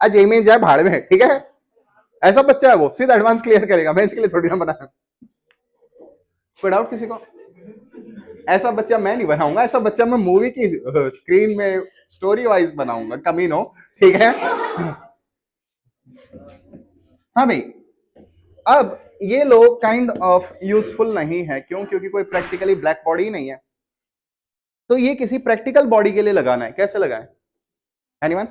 आज जेईई में जाए भाड़ में, ठीक है। ऐसा बच्चा है वो, सीधा एडवांस क्लियर करेगा, मैं इसके लिए थोड़ी ना बनाया। कोई डाउट किसी को? ऐसा बच्चा मैं नहीं बनाऊंगा, ऐसा बच्चा मैं मूवी की स्क्रीन में स्टोरी वाइज बनाऊंगा, कमीनो, ठीक है। हाँ भाई, अब ये लोग काइंड ऑफ यूजफुल नहीं है, क्यों? क्योंकि कोई प्रैक्टिकली ब्लैक बॉडी नहीं है, तो ये किसी प्रैक्टिकल बॉडी के लिए लगाना है। कैसे लगाए? Anyone?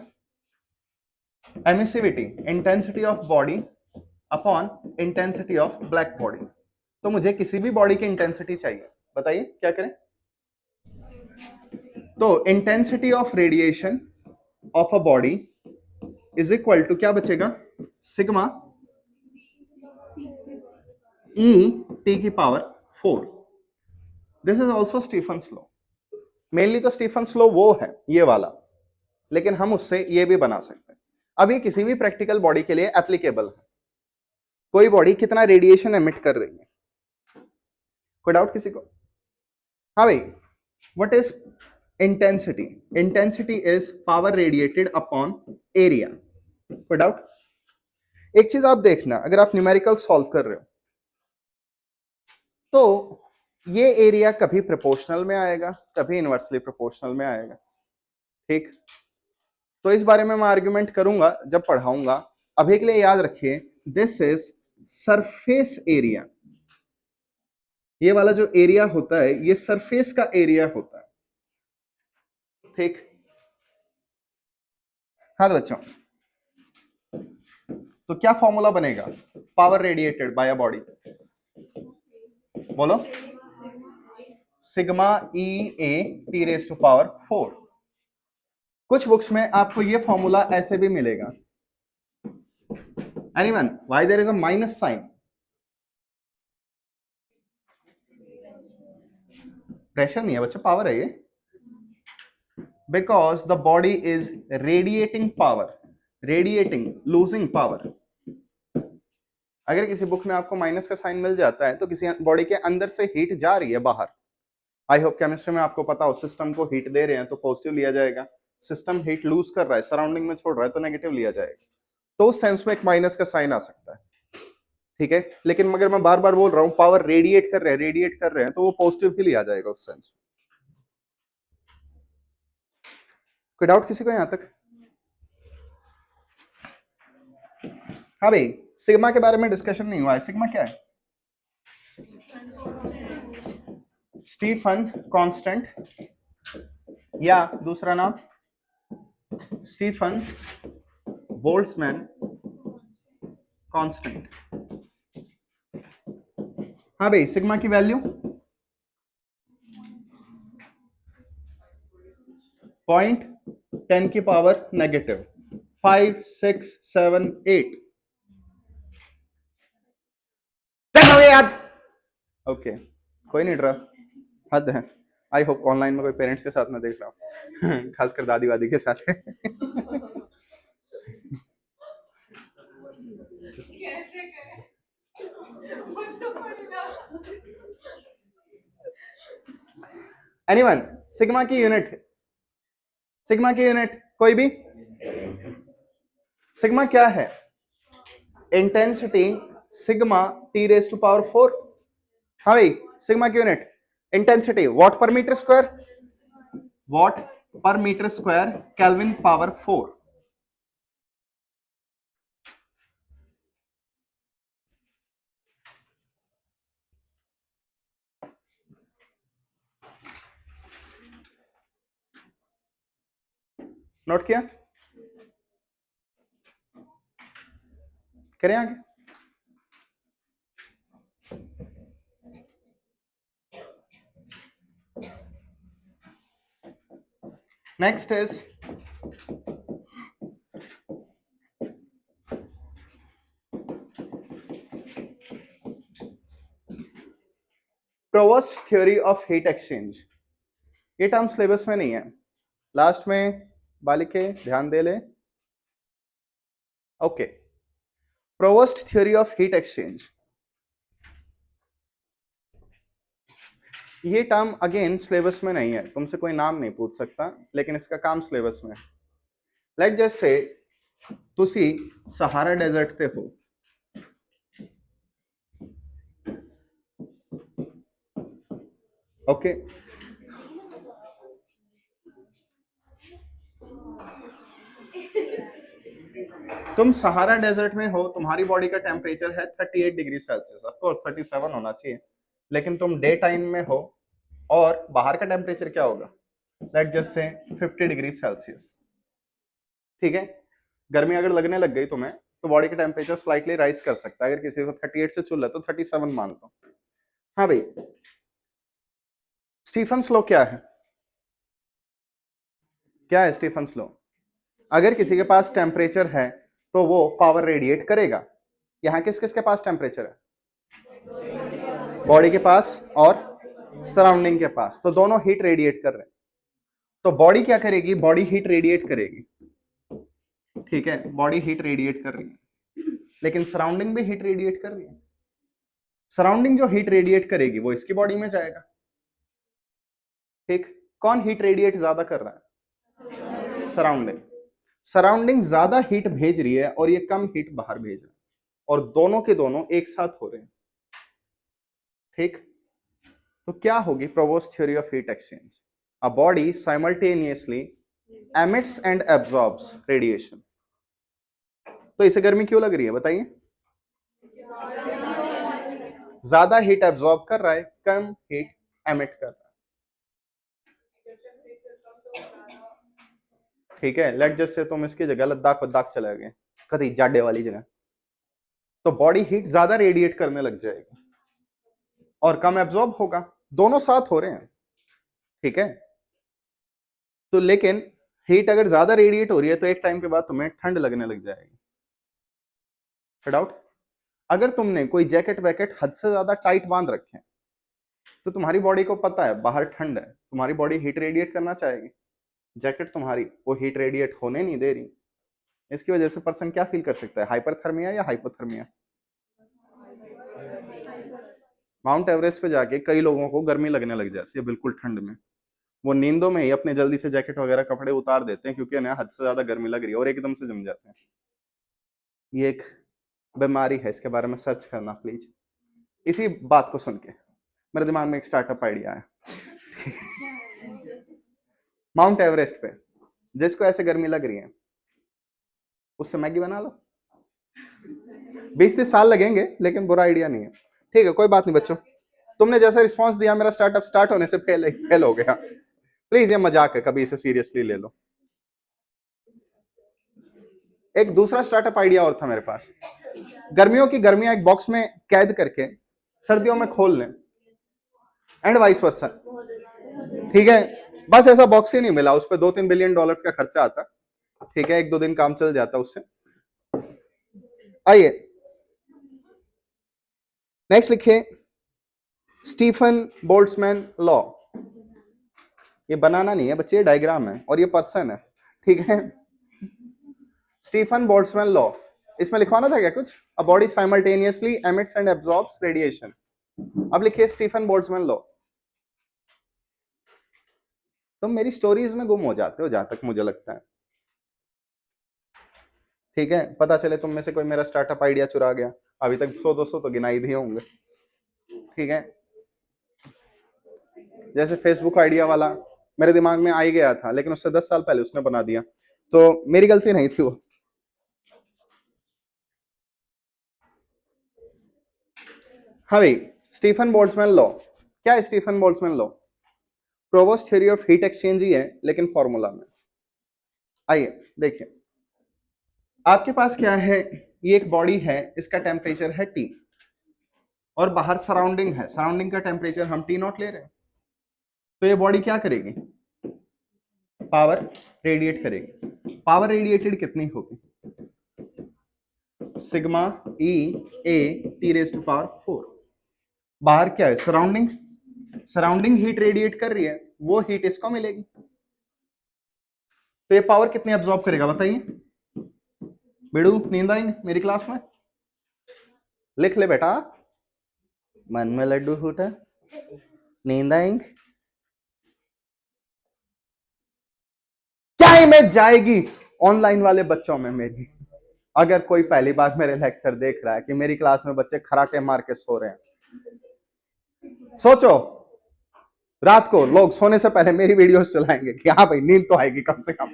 Emissivity, intensity of body upon intensity of black body. तो मुझे किसी भी बॉडी की इंटेंसिटी चाहिए, बताइए क्या करें? तो intensity of radiation of a body is equal to क्या बचेगा? सिग्मा ई टी की power 4। This is also Stefan's law. Mainly तो स्टीफन्स लॉ वो है ये वाला, लेकिन हम उससे ये भी बना सकते हैं। अब ये किसी भी प्रैक्टिकल बॉडी के लिए एप्लीकेबल है। कोई बॉडी कितना रेडिएशन एमिट कर रही है, कोई डाउट किसी को? हाँ भाई, what is intensity? Intensity is power radiated upon area. कोई डाउट? एक चीज आप देखना, अगर आप न्यूमेरिकल सॉल्व कर रहे हो तो ये एरिया कभी प्रोपोर्शनल में आएगा, कभी इनवर्सली प्रोपोर्शनल में आएगा। ठीक, तो इस बारे में मैं आर्ग्यूमेंट करूंगा जब पढ़ाऊंगा। अभी के लिए याद रखिए, दिस इज सरफेस एरिया। ये वाला जो एरिया होता है ये सरफेस का एरिया होता है। ठीक, हाँ तो बच्चों, तो क्या फॉर्मूला बनेगा power radiated by a body? बोलो, sigma E A T raise to power 4। कुछ बुक्स में आपको ये फॉर्मूला ऐसे भी मिलेगा। Anyone, why there is a minus sign? Pressure नहीं है बच्चा, पावर है ये। Because the body is radiating power, radiating, losing power. अगर किसी बुक में आपको माइनस का साइन मिल जाता है तो किसी बॉडी के अंदर से हीट जा रही है बाहर। आई होप केमिस्ट्री में आपको पता हो, सिस्टम को हीट दे रहे हैं तो पॉजिटिव लिया जाएगा, सिस्टम हीट लूज कर रहा है, सराउंडिंग में छोड़ रहा है तो नेगेटिव लिया जाएगा। तो उस सेंस में एक माइनस का साइन आ सकता है। ठीक है, लेकिन मगर मैं बार बार बोल रहा हूं, पावर रेडिएट कर रहे हैं, रेडिएट कर रहे हैं, तो वो पॉजिटिव ही लिया जाएगा उस सेंस में। कोई डाउट किसी को यहां तक? हाँ भाई, सिग्मा के बारे में डिस्कशन नहीं हुआ है। सिग्मा क्या है? स्टीफन कांस्टेंट, या दूसरा नाम स्टीफन बोल्ट्जमैन कांस्टेंट। हाँ भाई, सिग्मा की वैल्यू 0.10 की पावर नेगेटिव 5, 6, 7, 8। याद? ओके, कोई नहीं डरा, हद है। आई होप ऑनलाइन में कोई पेरेंट्स के साथ ना देख रहा हूँ खासकर दादी वादी के साथ एनीवन, सिग्मा की यूनिट, सिग्मा की यूनिट कोई भी? सिग्मा क्या है? Intensity sigma T raise to power 4। हाँ भाई, सिग्मा की unit intensity watt per metre square, watt per metre square kelvin power 4। Note किया? करें आगे? Next is Prevost theory of heat exchange. ये टर्म सिलेबस में नहीं है, लास्ट में बालिके ध्यान दे ले। Okay, Prevost theory of heat exchange, ये टर्म अगेन सिलेबस में नहीं है, तुमसे कोई नाम नहीं पूछ सकता, लेकिन इसका काम सिलेबस में है। लेट जस्ट से तुसी सहारा डेजर्ट ते हो, ओके, तुम सहारा डेजर्ट में हो, तुम्हारी बॉडी का टेम्परेचर है 38 डिग्री सेल्सियस, ऑफ कोर्स 37 होना चाहिए, लेकिन तुम डे टाइम में हो और बाहर का टेम्परेचर क्या होगा? लेट जस्ट से 50 डिग्री सेल्सियस। ठीक है, गर्मी अगर लगने लग गई तुम्हें तो बॉडी का टेम्परेचर स्लाइटली राइज कर सकता है। अगर किसी को 38 से चुल रहा है तो 37 मान लो। हाँ भाई, स्टीफन्स लॉ क्या है? क्या है स्टीफन्स लॉ? अगर किसी के पास टेम्परेचर है तो वो पावर रेडिएट करेगा। यहां किस किस के पास टेम्परेचर है? बॉडी के पास और सराउंडिंग के पास, तो दोनों हीट रेडिएट कर रहे हैं। तो बॉडी क्या करेगी? बॉडी हीट रेडिएट करेगी। ठीक है, बॉडी हीट रेडिएट कर रही है, लेकिन सराउंडिंग भी हीट रेडिएट कर रही है। सराउंडिंग जो हीट रेडिएट करेगी वो इसकी बॉडी में जाएगा। ठीक, कौन हीट रेडिएट ज्यादा कर रहा है? सराउंडिंग। सराउंडिंग ज्यादा हीट भेज रही है और ये कम हीट बाहर भेज रहा है, और दोनों के दोनों एक साथ हो रहे हैं। ठीक, तो क्या होगी Prevost theory of heat exchange? A body simultaneously emits and absorbs radiation. तो इसे गर्मी क्यों लग रही है बताइए? ज्यादा हीट एब्जॉर्ब कर रहा है, कम हीट एमिट कर रहा है। ठीक है, लेट जैसे तुम इसकी जगह लद्दाख वद्दाख चले गए, कभी जाडे वाली जगह, तो बॉडी हीट ज्यादा रेडिएट करने लग जाएगी और कम एब्जॉर्ब होगा, दोनों साथ हो रहे हैं। ठीक है, तो लेकिन हीट अगर ज्यादा रेडिएट हो रही है तो एक टाइम के बाद तुम्हें ठंड लगने लग जाएगी। डाउट? अगर तुमने कोई जैकेट वैकेट हद से ज्यादा टाइट बांध रखे हैं तो तुम्हारी बॉडी को पता है बाहर ठंड है, तुम्हारी बॉडी हीट रेडिएट करना चाहेगी, जैकेट तुम्हारी वो हीट रेडिएट होने नहीं दे रही। इसकी वजह से पर्सन क्या फील कर सकता है? हाइपरथर्मिया या हाइपोथर्मिया? माउंट एवरेस्ट पे जाके कई लोगों को गर्मी लगने लग जाती है बिल्कुल ठंड में, वो नींदों में ही अपने जल्दी से जैकेट वगैरह कपड़े उतार देते हैं क्योंकि उन्हें हद से ज्यादा गर्मी लग रही है और एकदम से जम जाते हैं। ये एक बीमारी है, इसके बारे में सर्च करना प्लीज। इसी बात को सुन के मेरे दिमाग में एक स्टार्टअप आइडिया है। माउंट एवरेस्ट पे जिसको ऐसे गर्मी लग रही है उससे मैगी बना लो। 20-30 साल लगेंगे लेकिन बुरा आइडिया नहीं है। ठीक है, कोई बात नहीं बच्चों, तुमने जैसा रिस्पांस दिया मेरा स्टार्टअप स्टार्ट होने से फेल हो गया। प्लीज ये मजाक है, कभी इसे सीरियसली ले लो। एक दूसरा स्टार्टअप आइडिया और था मेरे पास, गर्मियों की गर्मियां एक बॉक्स में कैद करके सर्दियों में खोल लें, एंड वाइस वर्सा। ठीक है, बस ऐसा बॉक्स ही नहीं मिला, उस पर $2-3 बिलियन का खर्चा आता। ठीक है, 1-2 दिन काम चल जाता उससे। आइए नेक्स्ट लिखिए, स्टीफन बोल्ट्जमैन लॉ। ये बनाना नहीं है बच्चे, ये डायग्राम है और ये पर्सन है। ठीक है, स्टीफन बोल्ट्जमैन लॉ, इसमें लिखवाना था क्या कुछ? A body simultaneously emits and absorbs radiation. अब लिखिए स्टीफन बोल्ट्जमैन लॉ। तुम मेरी स्टोरीज में गुम हो जाते हो जहां तक मुझे लगता है। ठीक है, पता चले तुम में से कोई मेरा स्टार्टअप आइडिया चुरा गया। अभी तक 100-200 तो गिना ही दिए होंगे। ठीक है, जैसे फेसबुक आइडिया वाला मेरे दिमाग में आ ही गया था, लेकिन उससे 10 साल पहले उसने बना दिया, तो मेरी गलती नहीं थी वो। हाँ भाई, स्टीफन बोल्ट्जमैन लॉ क्या है? Stefan Boltzmann law Prevost theory of heat exchange ही है, लेकिन फॉर्मूला में। आइए देखिए, आपके पास क्या है, ये एक बॉडी है, इसका टेम्परेचर है T और बाहर सराउंडिंग है, सराउंडिंग का टेम्परेचर हम T0 ले रहे हैं। तो ये बॉडी क्या करेगी? पावर रेडिएट करेगी। पावर रेडिएटेड कितनी होगी? Sigma E A T⁴। बाहर क्या है? सराउंडिंग। सराउंडिंग हीट रेडिएट कर रही है, वो हीट इसको मिलेगी। तो ये पावर कितनी एब्जॉर्ब करेगा बताइए? बेड़ू नींद आएंगे मेरी क्लास में? लिख ले बेटा, मन में लड्डू फूटा, नींद आएंगे। क्या इमेज जाएगी ऑनलाइन वाले बच्चों में मेरी? अगर कोई पहली बार मेरे लेक्चर देख रहा है कि मेरी क्लास में बच्चे खराटे मार के सो रहे हैं, सोचो रात को लोग सोने से पहले मेरी वीडियोस चलाएंगे कि हाँ भाई नींद तो आएगी कम से कम।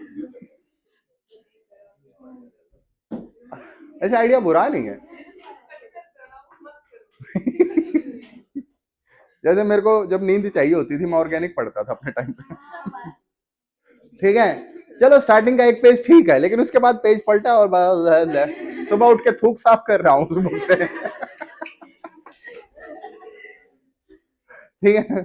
ऐसे आइडिया बुरा नहीं है। जैसे मेरे को जब नींद चाहिए होती थी मैं ऑर्गेनिक पढ़ता था अपने टाइम पे। ठीक है, चलो स्टार्टिंग का एक पेज ठीक है, लेकिन उसके बाद पेज पलटा और सुबह उठ के थूक साफ कर रहा हूं उस बुक से। ठीक है,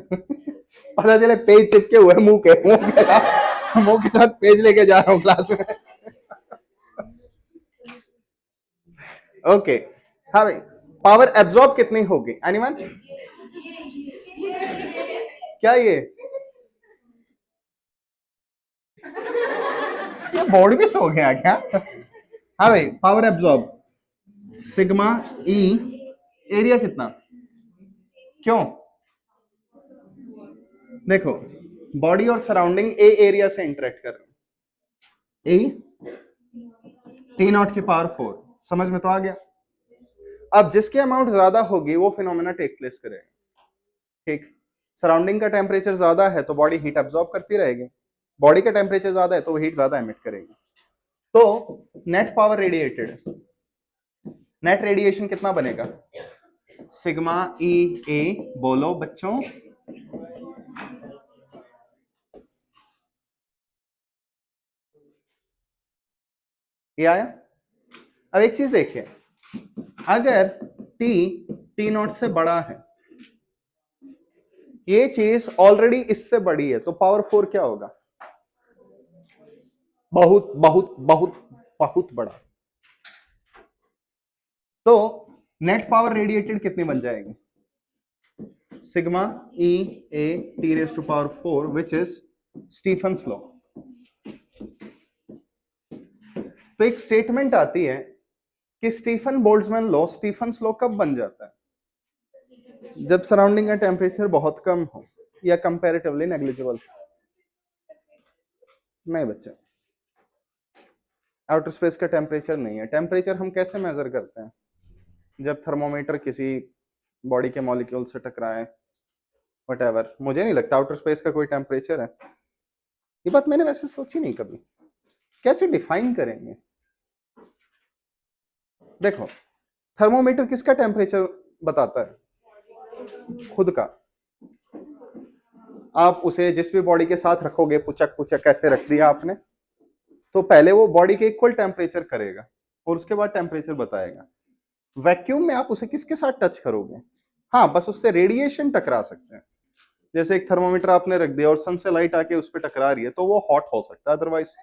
पता चले पेज चिपके हुए मुंह के साथ पेज लेके जा रहा हूं क्लास में। ओके, हाँ भाई, पावर एब्जॉर्ब कितनी होगी एनीवन? क्या ये बोर्ड भी सो गया क्या? हाँ भाई, पावर एब्जॉर्ब सिग्मा ई, एरिया कितना, क्यों? देखो, बॉडी और सराउंडिंग ए एरिया से इंटरेक्ट कर रहे हैं, ए टी नॉट की पावर 4, समझ में तो आ गया। अब जिसकी अमाउंट ज्यादा होगी वो फिनोमेना टेक प्लेस करेगा, ठीक। सराउंडिंग का टेम्परेचर ज्यादा है तो बॉडी हीट एब्जॉर्ब करती रहेगी, बॉडी का टेम्परेचर ज्यादा है तो वो हीट ज्यादा एमिट करेगी। तो net power radiated, net radiation कितना बनेगा, सिग्मा ई ए, बोलो बच्चों, ये आया। अब एक चीज देखिए, अगर टी टी नॉट से बड़ा है, ये चीज ऑलरेडी इससे बड़ी है, तो पावर 4 क्या होगा, बहुत बहुत बहुत बहुत बड़ा। तो नेट पावर रेडिएटेड कितनी बन जाएगी, sigma E A T raise to power 4 which is Stefan's law. तो एक स्टेटमेंट आती है कि Stefan Boltzmann law, Stefan's law कब बन जाता है, जब सराउंडिंग का टेम्परेचर बहुत कम हो या कंपैरेटिवली नेग्लिजिबल। नहीं बच्चे, आउटर स्पेस का टेम्परेचर नहीं है। टेम्परेचर हम कैसे मेजर करते हैं, जब थर्मोमीटर किसी बॉडी के मॉलिक्यूल से टकराए, व्हाटएवर। मुझे नहीं लगता आउटर स्पेस का कोई टेम्परेचर है, ये बात मैंने वैसे सोची नहीं कभी, कैसे डिफाइन करेंगे। देखो, थर्मोमीटर किसका टेम्परेचर बताता है, खुद का। आप उसे जिस भी बॉडी के साथ रखोगे, पुचक पुचक कैसे रख दिया आपने, तो पहले वो बॉडी के इक्वल टेम्परेचर करेगा और उसके बाद टेम्परेचर बताएगा। वैक्यूम में आप उसे किसके साथ टच करोगे, हाँ बस उससे रेडिएशन टकरा सकते हैं। जैसे एक थर्मोमीटर आपने रख दिया और सन से लाइट आके उस पर टकरा रही है तो वो हॉट हो सकता है, अदरवाइज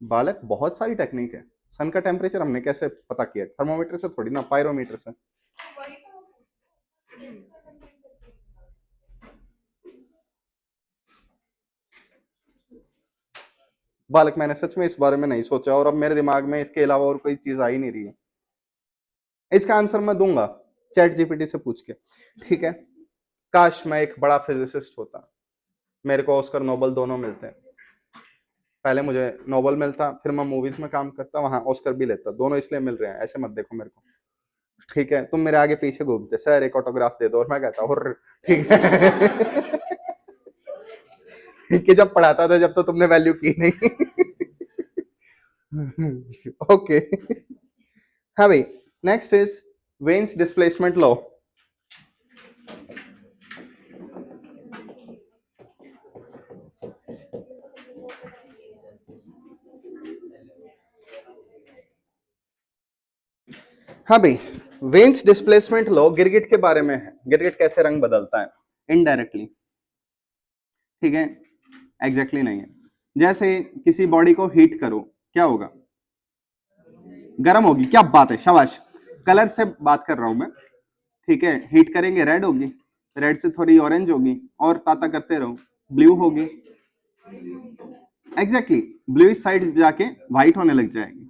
बालक बहुत सारी टेक्निक है। सन का टेम्परेचर हमने कैसे पता किया, थर्मोमीटर से थोड़ी ना, पायरोमीटर से। बालक मैंने सच में इस बारे में नहीं सोचा और अब मेरे दिमाग में इसके अलावा और कोई चीज आ ही नहीं रही है। इसका आंसर मैं दूंगा चैट जीपीटी से पूछ के, ठीक है। काश मैं एक बड़ा फिजिसिस्ट होता, मेरे को ऑस्कर नोबेल दोनों मिलते हैं। पहले मुझे नोबेल मिलता, फिर मैं मूवीज में काम करता, वहां ऑस्कर भी लेता। दोनों इसलिए मिल रहे हैं, ऐसे मत देखो मेरे को, ठीक है। तुम मेरे आगे पीछे घूमते, सर एक ऑटोग्राफ दे दो, और मैं कहता और ठीक है। कि जब पढ़ाता था जब तो तुमने वैल्यू की नहीं। ओके, हाँ भाई। Next is veins displacement law. हाँ भाई, वेन्स डिस्प्लेसमेंट लॉ गिरगिट के बारे में है। गिरगिट कैसे रंग बदलता है, इनडायरेक्टली, ठीक है, एग्जैक्टली नहीं है। जैसे किसी बॉडी को हीट करो, क्या होगा, गर्म होगी, क्या बात है, शाबाश। कलर से बात कर रहा हूं मैं, ठीक है। हीट करेंगे रेड होगी, रेड से थोड़ी ऑरेंज होगी, और ताता करते रहो ब्लू होगी, एग्जैक्टली ब्लू इस साइड जाके व्हाइट होने लग जाएगी।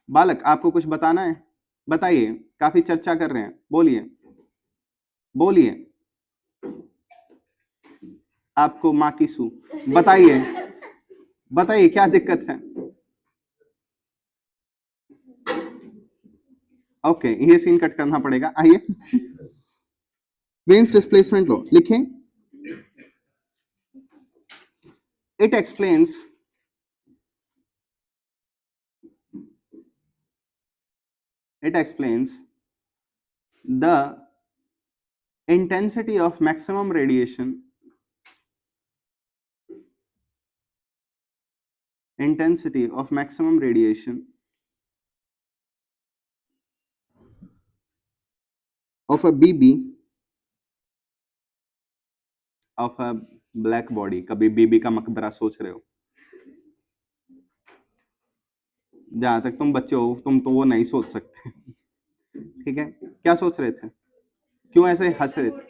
बालक आपको कुछ बताना है, बताइए, काफी चर्चा कर रहे हैं, बोलिए बोलिए। आपको माँ की सू, बताइए बताइए क्या दिक्कत है। ओके, ये सीन कट करना पड़ेगा, आइए। वेन्स डिस्प्लेसमेंट लो लिखें। It explains the intensity of maximum radiation of a BB of a black body। कभी बीबी का मकबरा सोच रहे हो, जहां तक तुम बच्चे हो तुम तो वो नहीं सोच सकते, ठीक है। क्या सोच रहे थे, क्यों ऐसे हंस रहे थे,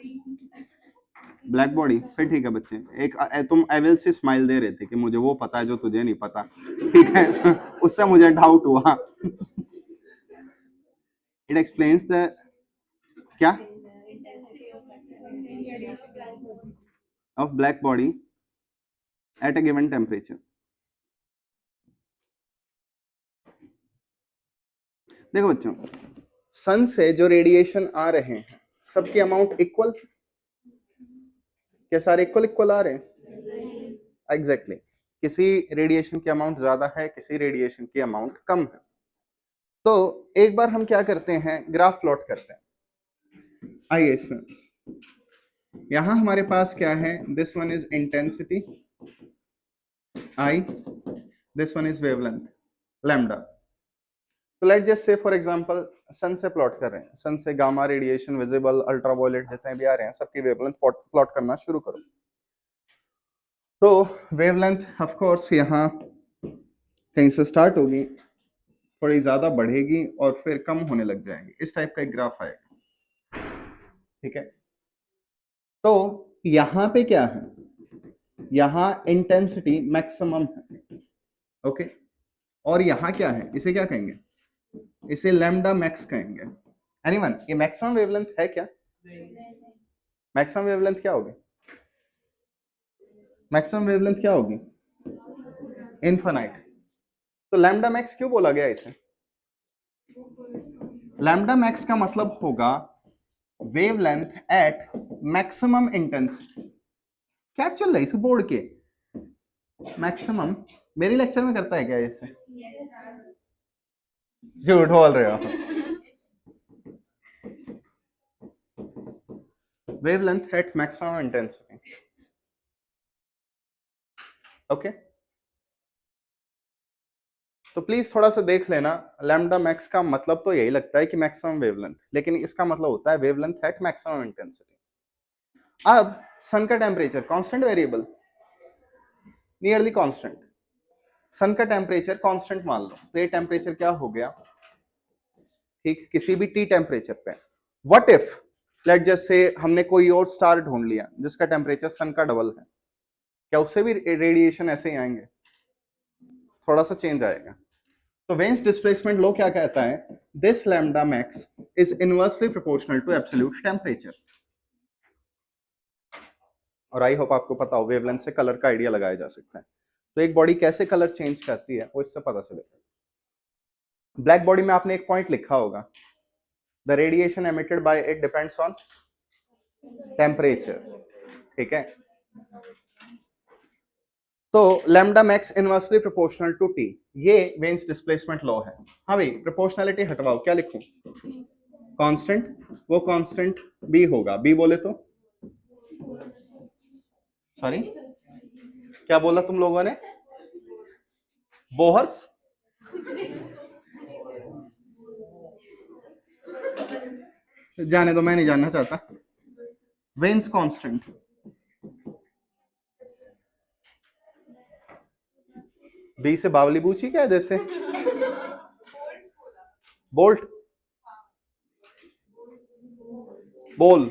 ब्लैक बॉडी, फिर ठीक है बच्चे। एक तुम एविल से स्माइल दे रहे थे कि मुझे वो पता है जो तुझे नहीं पता, ठीक है। उससे मुझे डाउट हुआ। इट एक्सप्लेन्स द क्या of black body at a given temperature. देखो बच्चों, सन से जो रेडिएशन आ रहे हैं सबके अमाउंट इक्वल, क्या सारे इक्वल इक्वल आ रहे हैं? Exactly exactly. किसी रेडिएशन की अमाउंट ज्यादा है, किसी रेडिएशन की अमाउंट कम है। तो एक बार हम क्या करते हैं, ग्राफ प्लॉट करते हैं। आइए इसमें, यहां हमारे पास क्या है, this one is intensity I, this one is wavelength lambda. तो let just say for example sun से प्लॉट कर रहे हैं, सन से गामा रेडिएशन, विजिबल, अल्ट्रावायलेट जितने भी आ रहे हैं सबकी वेवलेंथ प्लॉट करना शुरू करो। तो वेवलेंथ ऑफ कोर्स यहाँ कहीं से स्टार्ट होगी, थोड़ी ज्यादा बढ़ेगी और फिर कम होने लग जाएगी, इस टाइप का एक ग्राफ आएगा, ठीक है। तो यहाँ पे क्या है, यहाँ इंटेंसिटी मैक्सिमम है, ओके। और यहाँ क्या है, इसे क्या कहेंगे, इसे लैम्डा मैक्स कहेंगे। एनीवन, ये मैक्सिमम वेवलेंथ है क्या? मैक्सिमम वेवलेंथ क्या होगी? मैक्सिमम वेवलेंथ क्या होगी? इनफाइनाइट। तो लैम्डा मैक्स क्यों बोला गया इसे? लैम्डा मैक्स का मतलब होगा वेवलेंथ एट मैक्सिमम इंटेंसिटी। क्या चल रहा है इस बोर्ड के? मैक्सिमम मेरे लेक्चर में करता है क्या इसे? झूठ बोल रहे हो। Wavelength at maximum intensity, okay. तो प्लीज थोड़ा सा देख लेना, लैम्डा मैक्स का मतलब तो यही लगता है कि मैक्सिमम वेवलेंथ, लेकिन इसका मतलब होता है वेवलेंथ एट मैक्सिमम इंटेंसिटी। अब सन का temperature constant, variable, nearly constant. Sun का टेम्परेचर कांस्टेंट मान लो, तो ये टेम्परेचर क्या हो गया, ठीक, किसी भी टी टेम्परेचर पे। व्हाट इफ लेट जस्ट से हमने कोई और स्टार ढूंढ लिया जिसका टेम्परेचर सन का डबल है, क्या उससे भी रेडिएशन ऐसे ही आएंगे? थोड़ा सा चेंज आएगा। तो वेन्स डिस्प्लेसमेंट लॉ क्या कहता है, this lambda max is inversely proportional to absolute temperature. और आई होप आपको पता हो वेवलेंथ से कलर का आइडिया लगाया जा सकता है। तो एक बॉडी कैसे कलर चेंज करती है वो इससे पता चलेगा। ब्लैक बॉडी में आपने एक पॉइंट लिखा होगा, the radiation emitted by it depends on temperature, ठीक है। तो lambda max inversely proportional to T, ये वेन्स डिस्प्लेसमेंट लॉ है। हाँ भाई, प्रोपोर्शनलिटी हटवाओ, क्या लिखूं? कांस्टेंट, वो कांस्टेंट बी होगा, बी बोले तो सॉरी क्या बोला तुम लोगों ने, बोहर्स? जाने दो, मैं नहीं जानना चाहता। वेन्स कांस्टेंट, बी से बावली बूची कह देते, बोल्ट, बोल,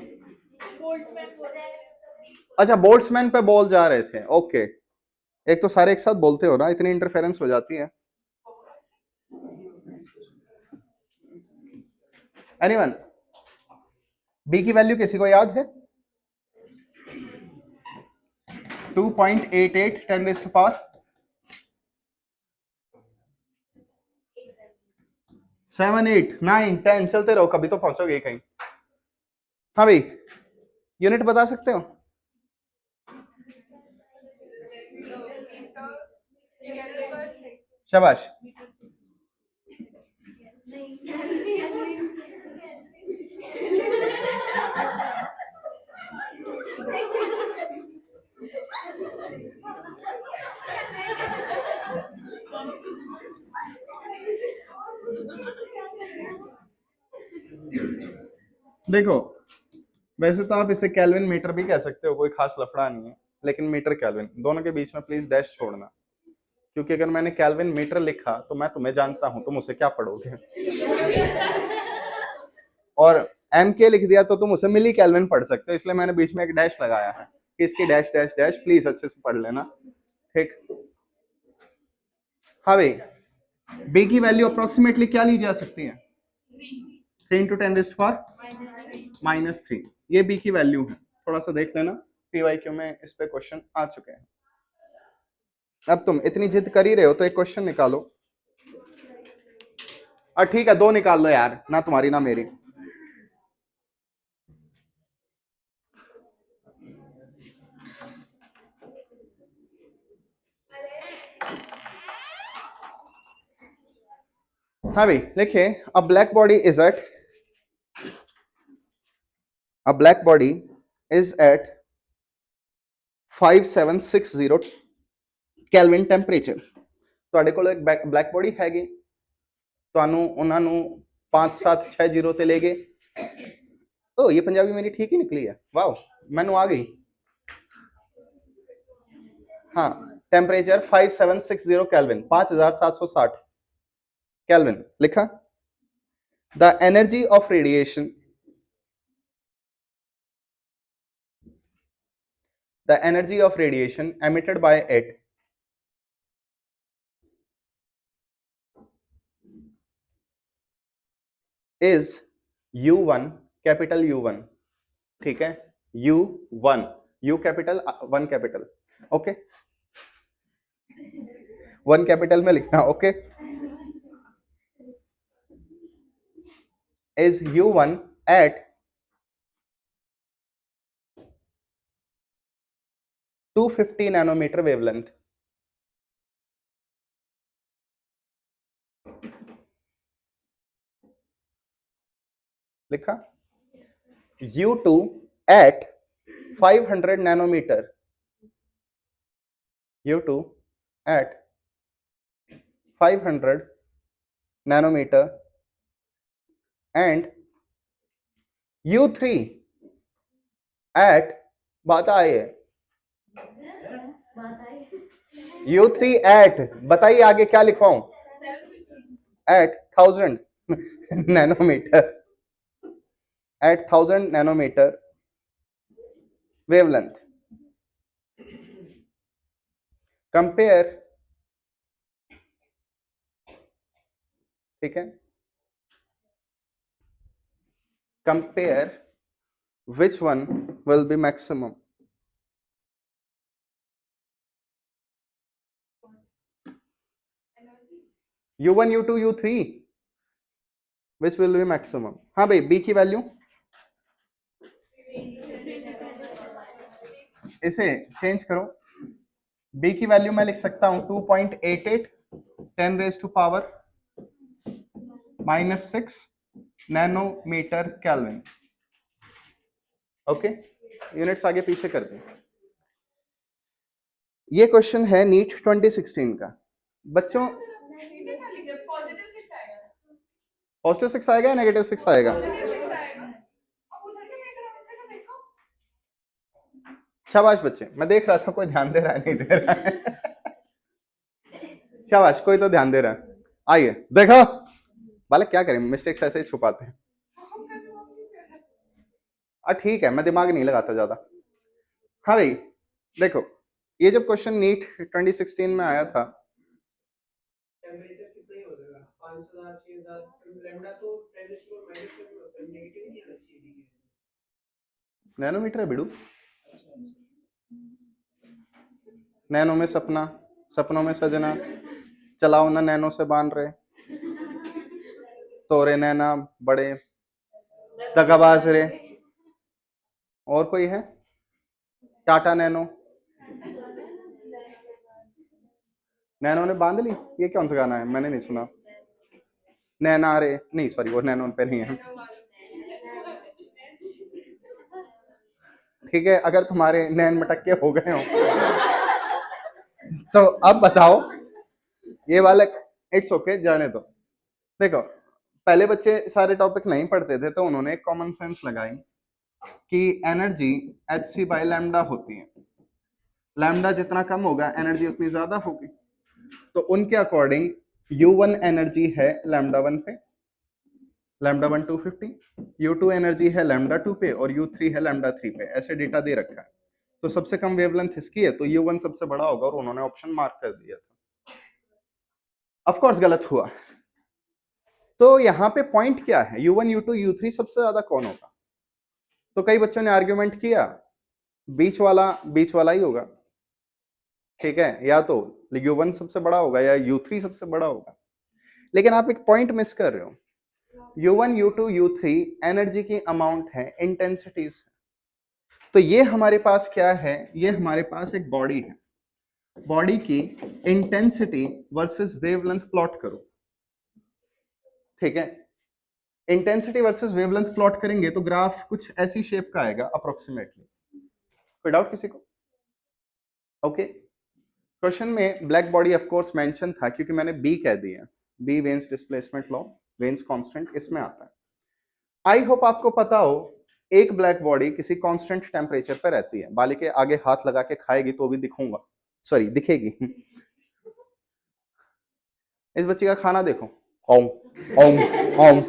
अच्छा बोल्ट्समैन पे बोल जा रहे थे, ओके। एक तो सारे एक साथ बोलते हो ना, इतनी इंटरफेरेंस हो जाती है। एनीवन, बी की वैल्यू किसी को याद है? 2.88 10 रेज़्ड टू पावर 7 8 9 10, चलते रहो, कभी तो पहुंचोगे कहीं। हाँ भाई, यूनिट बता सकते हो? शाबाश। देखो, वैसे तो आप इसे केल्विन मीटर भी कह सकते हो, कोई खास लफड़ा नहीं है, लेकिन मीटर केल्विन दोनों के बीच में प्लीज डैश छोड़ना, क्योंकि अगर मैंने केल्विन मीटर लिखा तो मैं तुम्हें जानता हूं, तुम उसे क्या पढ़ोगे। और एम के लिख दिया तो तुम उसे मिली केल्विन पढ़ सकते हो, इसलिए मैंने बीच में एक डैश लगाया है कि इसकी डैश डैश डैश प्लीज अच्छे से पढ़ लेना, ठीक। हाँ भाई, बी की वैल्यू अप्रोक्सीमेटली क्या ली जा सकती है? 3 इंटू 10⁻³ ये बी की वैल्यू है। थोड़ा सा देख लेना, पीवाईक्यू में इस पे क्वेश्चन आ चुके हैं। अब तुम इतनी जिद कर ही रहे हो तो एक क्वेश्चन निकालो। और ठीक है, 2 निकाल लो यार, ना तुम्हारी ना मेरी। हाँ भाई लिखिए, a black body is at $5760 kelvin temperature. ਤੁਹਾਡੇ ਕੋਲ ਇੱਕ ਬਲੈਕ ਬॉडी ਹੈਗੀ, ਤੁਹਾਨੂੰ ਉਹਨਾਂ ਨੂੰ 5760 ਤੇ ਲੈ ਗਏ। ओ ये पंजाबी मेरी ठीक ही निकली है, वाह मैनू आ गई। हाँ, टेम्परेचर 5760 केल्विन, 5760 केल्विन लिखा। The energy of radiation, the energy of radiation emitted by it is U1, capital U1, ठीक है, U1, U capital 1 capital, okay 1 capital में लिखना, okay, is U1 at 250 nanometre wavelength. लिखा। U2 at 500 nanometer, U2 at 500 nanometer and U3 at, बात आए है, U3 at, बताइए आगे क्या लिखवाऊं, at 1000 nanometer, at 1000 nanometer wavelength। Compare, ठीक है, compare which one will be maximum? U1, U2, U3, which will be maximum? हाँ भाई, B की वैल्यू, इसे चेंज करो। B की वैल्यू मैं लिख सकता हूं 2.88 10⁻⁻⁻6 नैनोमीटर केल्विन, ओके, यूनिट्स आगे पीछे कर दें। ये क्वेश्चन है नीट 2016 का। बच्चों पॉजिटिव 6 आएगा या नेगेटिव 6 आएगा? शाबाश बच्चे, मैं देख रहा था कोई ध्यान दे रहा है, नहीं दे रहा है। शाबाश, कोई तो ध्यान दे रहा है। आइए देखो बालक, क्या करें, मिस्टेक्स ऐसे ही छुपाते हैं। ठीक है, मैं दिमाग नहीं लगाता ज्यादा। हाँ भाई देखो, ये जब क्वेश्चन नीट 2016 में आया था, टेम्परेचर कितना ही हो जाएगा, 5000 6000 लैम्डा तो 10⁻⁻7 होता है, नेगेटिव नहीं आना चाहिए। नैनोमीटर है बिडू, नैनो में सपना, सपनों में सजना, चलाओ ना नैनो से बांध रहे, तोरे नैना बड़े दगाबाज रे। और कोई है? टाटा नैनो, नैनो ने बांध ली, ये कौन सा गाना है, मैंने नहीं सुना। नैना रे, नहीं सॉरी, वो नैनो पे नहीं है। ठीक है, अगर तुम्हारे नैन मटक्के हो गए हो तो अब बताओ, ये वाला इट्स ओके, जाने दो। देखो, पहले बच्चे सारे टॉपिक नहीं पढ़ते थे तो उन्होंने एक कॉमन सेंस लगाई कि एनर्जी hc बाय लैम्डा होती है, लैम्डा जितना कम होगा एनर्जी उतनी ज्यादा होगी। तो उनके अकॉर्डिंग U1 एनर्जी है लैम्डा 1 पे, लैम्डा 1 250, U2 एनर्जी है लैम्डा 2 पे और U3 है लैम्डा 3 पे, ऐसे डेटा दे रखा है। तो सबसे कम वेवलेंथ इसकी है, तो U1 सबसे बड़ा होगा और उन्होंने ऑप्शन मार्क कर दिया था। ऑफ कोर्स गलत हुआ। तो यहाँ पे पॉइंट क्या है, U1 U2 U3 सबसे ज्यादा कौन होगा? तो कई बच्चों ने आर्ग्यूमेंट किया बीच वाला ही होगा, ठीक है, या तो U1 सबसे बड़ा होगा या U3 सबसे बड़ा होगा। लेकिन आप एक पॉइंट मिस कर रहे हो, U1 U2 U3 एनर्जी की अमाउंट है, इंटेंसिटीज। तो ये हमारे पास क्या है, ये हमारे पास एक बॉडी है, बॉडी की इंटेंसिटी वर्सेस वेवलेंथ प्लॉट करो, ठीक है। इंटेंसिटी वर्सेस वेवलेंथ प्लॉट करेंगे तो ग्राफ कुछ ऐसी शेप का आएगा अप्रोक्सीमेटली। कोई डाउट किसी को? ओके। क्वेश्चन में black body of course mention था क्योंकि मैंने बी कह दिया, B Wien's displacement law, Wien's constant इसमें आता है। आई होप आपको पता हो एक ब्लैक बॉडी किसी कांस्टेंट टेम्परेचर पर रहती है, बाली के आगे हाथ लगा के खाएगी तो भी दिखूंगा, सॉरी दिखेगी। इस बच्चे का खाना देखो, ओम ओम ओम।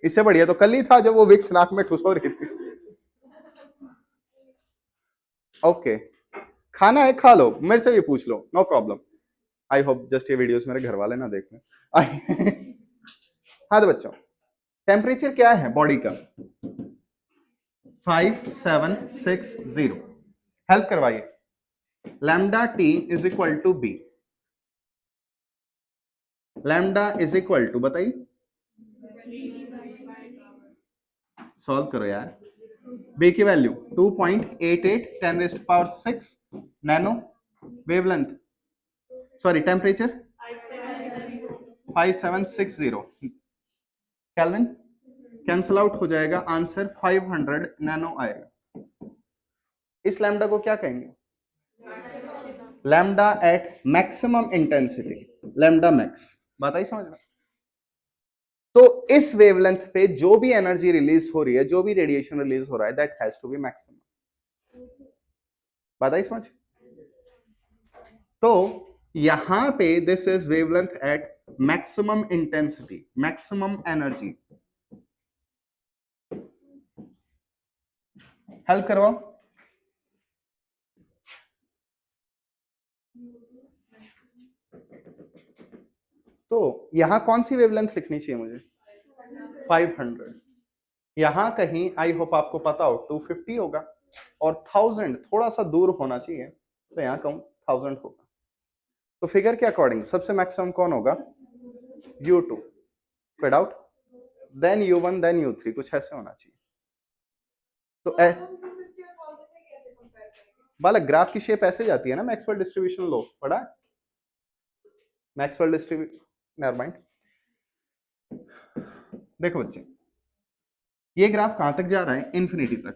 इससे बढ़िया तो कल ही था जब वो विक्स नाक में ठुस हो रही थी। ओके, खाना है खा लो, मेरे से भी पूछ लो, no problem. I hope just ये वीडियोस मेरे घर वाले ना देख लें। हाँ तो बच्चों, टेम्परेचर क्या है बॉडी का? 5760। हेल्प करवाइए। Lambda T is equal to B, lambda is equal to बताइए, सॉल्व करो यार। बी की value 2.88 10⁻⁶ nano, wavelength sorry temperature 5760 kelvin, cancel out हो जाएगा, आंसर 500 नैनो आएगा। इस लैम्डा को क्या कहेंगे? Lambda at maximum intensity, lambda max, बात आई समझ में? तो इस वेवलेंथ पे जो भी एनर्जी रिलीज हो रही है, जो भी रेडिएशन रिलीज हो रहा है, that has to be maximum, बात आई समझ? तो यहां पे this is wavelength at maximum intensity, maximum energy. Help करवाओ। तो यहां कौन सी वेवलेंथ लिखनी चाहिए मुझे? 500। यहां कहीं आई होप आपको पता हो 250 होगा और 1000 थोड़ा सा दूर होना चाहिए, तो यहां कम 1000 होगा। तो फिगर के अकॉर्डिंग सबसे मैक्सिमम कौन होगा? U2, कोई doubt? Then U1 then U3, कुछ ऐसे होना चाहिए। तो बालक ग्राफ की शेप ऐसे जाती है ना, मैक्सवेल डिस्ट्रीब्यूशन लो पढ़ा? Maxwell distribution, never mind. देखो बच्चे, ये ग्राफ कहां तक जा रहा है? इंफिनिटी तक।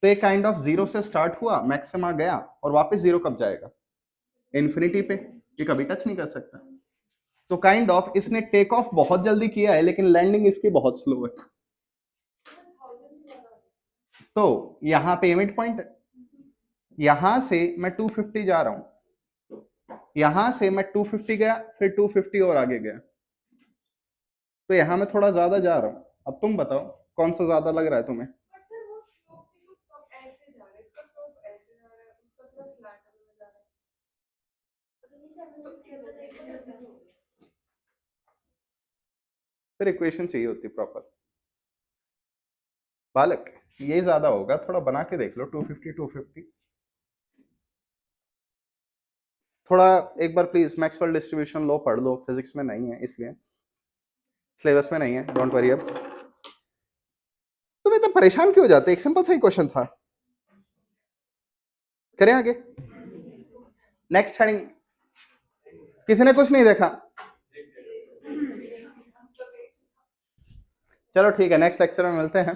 तो ये काइंड ऑफ जीरो से स्टार्ट हुआ, मैक्सिमा गया और वापस जीरो कब जाएगा? इंफिनिटी पे। ये कभी टच नहीं कर सकता। तो काइंड ऑफ इसने टेक ऑफ बहुत जल्दी किया है लेकिन लैंडिंग इसकी बहुत स्लो है। तो यहां पे मिड पॉइंट है, यहां से मैं 250 जा रहा हूं, यहां से मैं 250 गया, फिर 250 और आगे गया, तो यहां मैं थोड़ा ज्यादा जा रहा हूं। अब तुम बताओ कौन सा ज्यादा लग रहा है तुम्हें? फिर इक्वेशन चाहिए होती प्रॉपर। बालक ये ज्यादा होगा, थोड़ा बना के देख लो, 250 250। थोड़ा एक बार प्लीज मैक्सवेल डिस्ट्रीब्यूशन लो पढ़ लो, फिजिक्स में नहीं है इसलिए, सिलेबस में नहीं है, डोंट वरी। अब तुम इतना परेशान क्यों हो जाते? एक सिंपल सा ही क्वेश्चन था। करें आगे, नेक्स्ट हेडिंग। किसी ने कुछ नहीं देखा? चलो ठीक है, नेक्स्ट लेक्चर में मिलते हैं।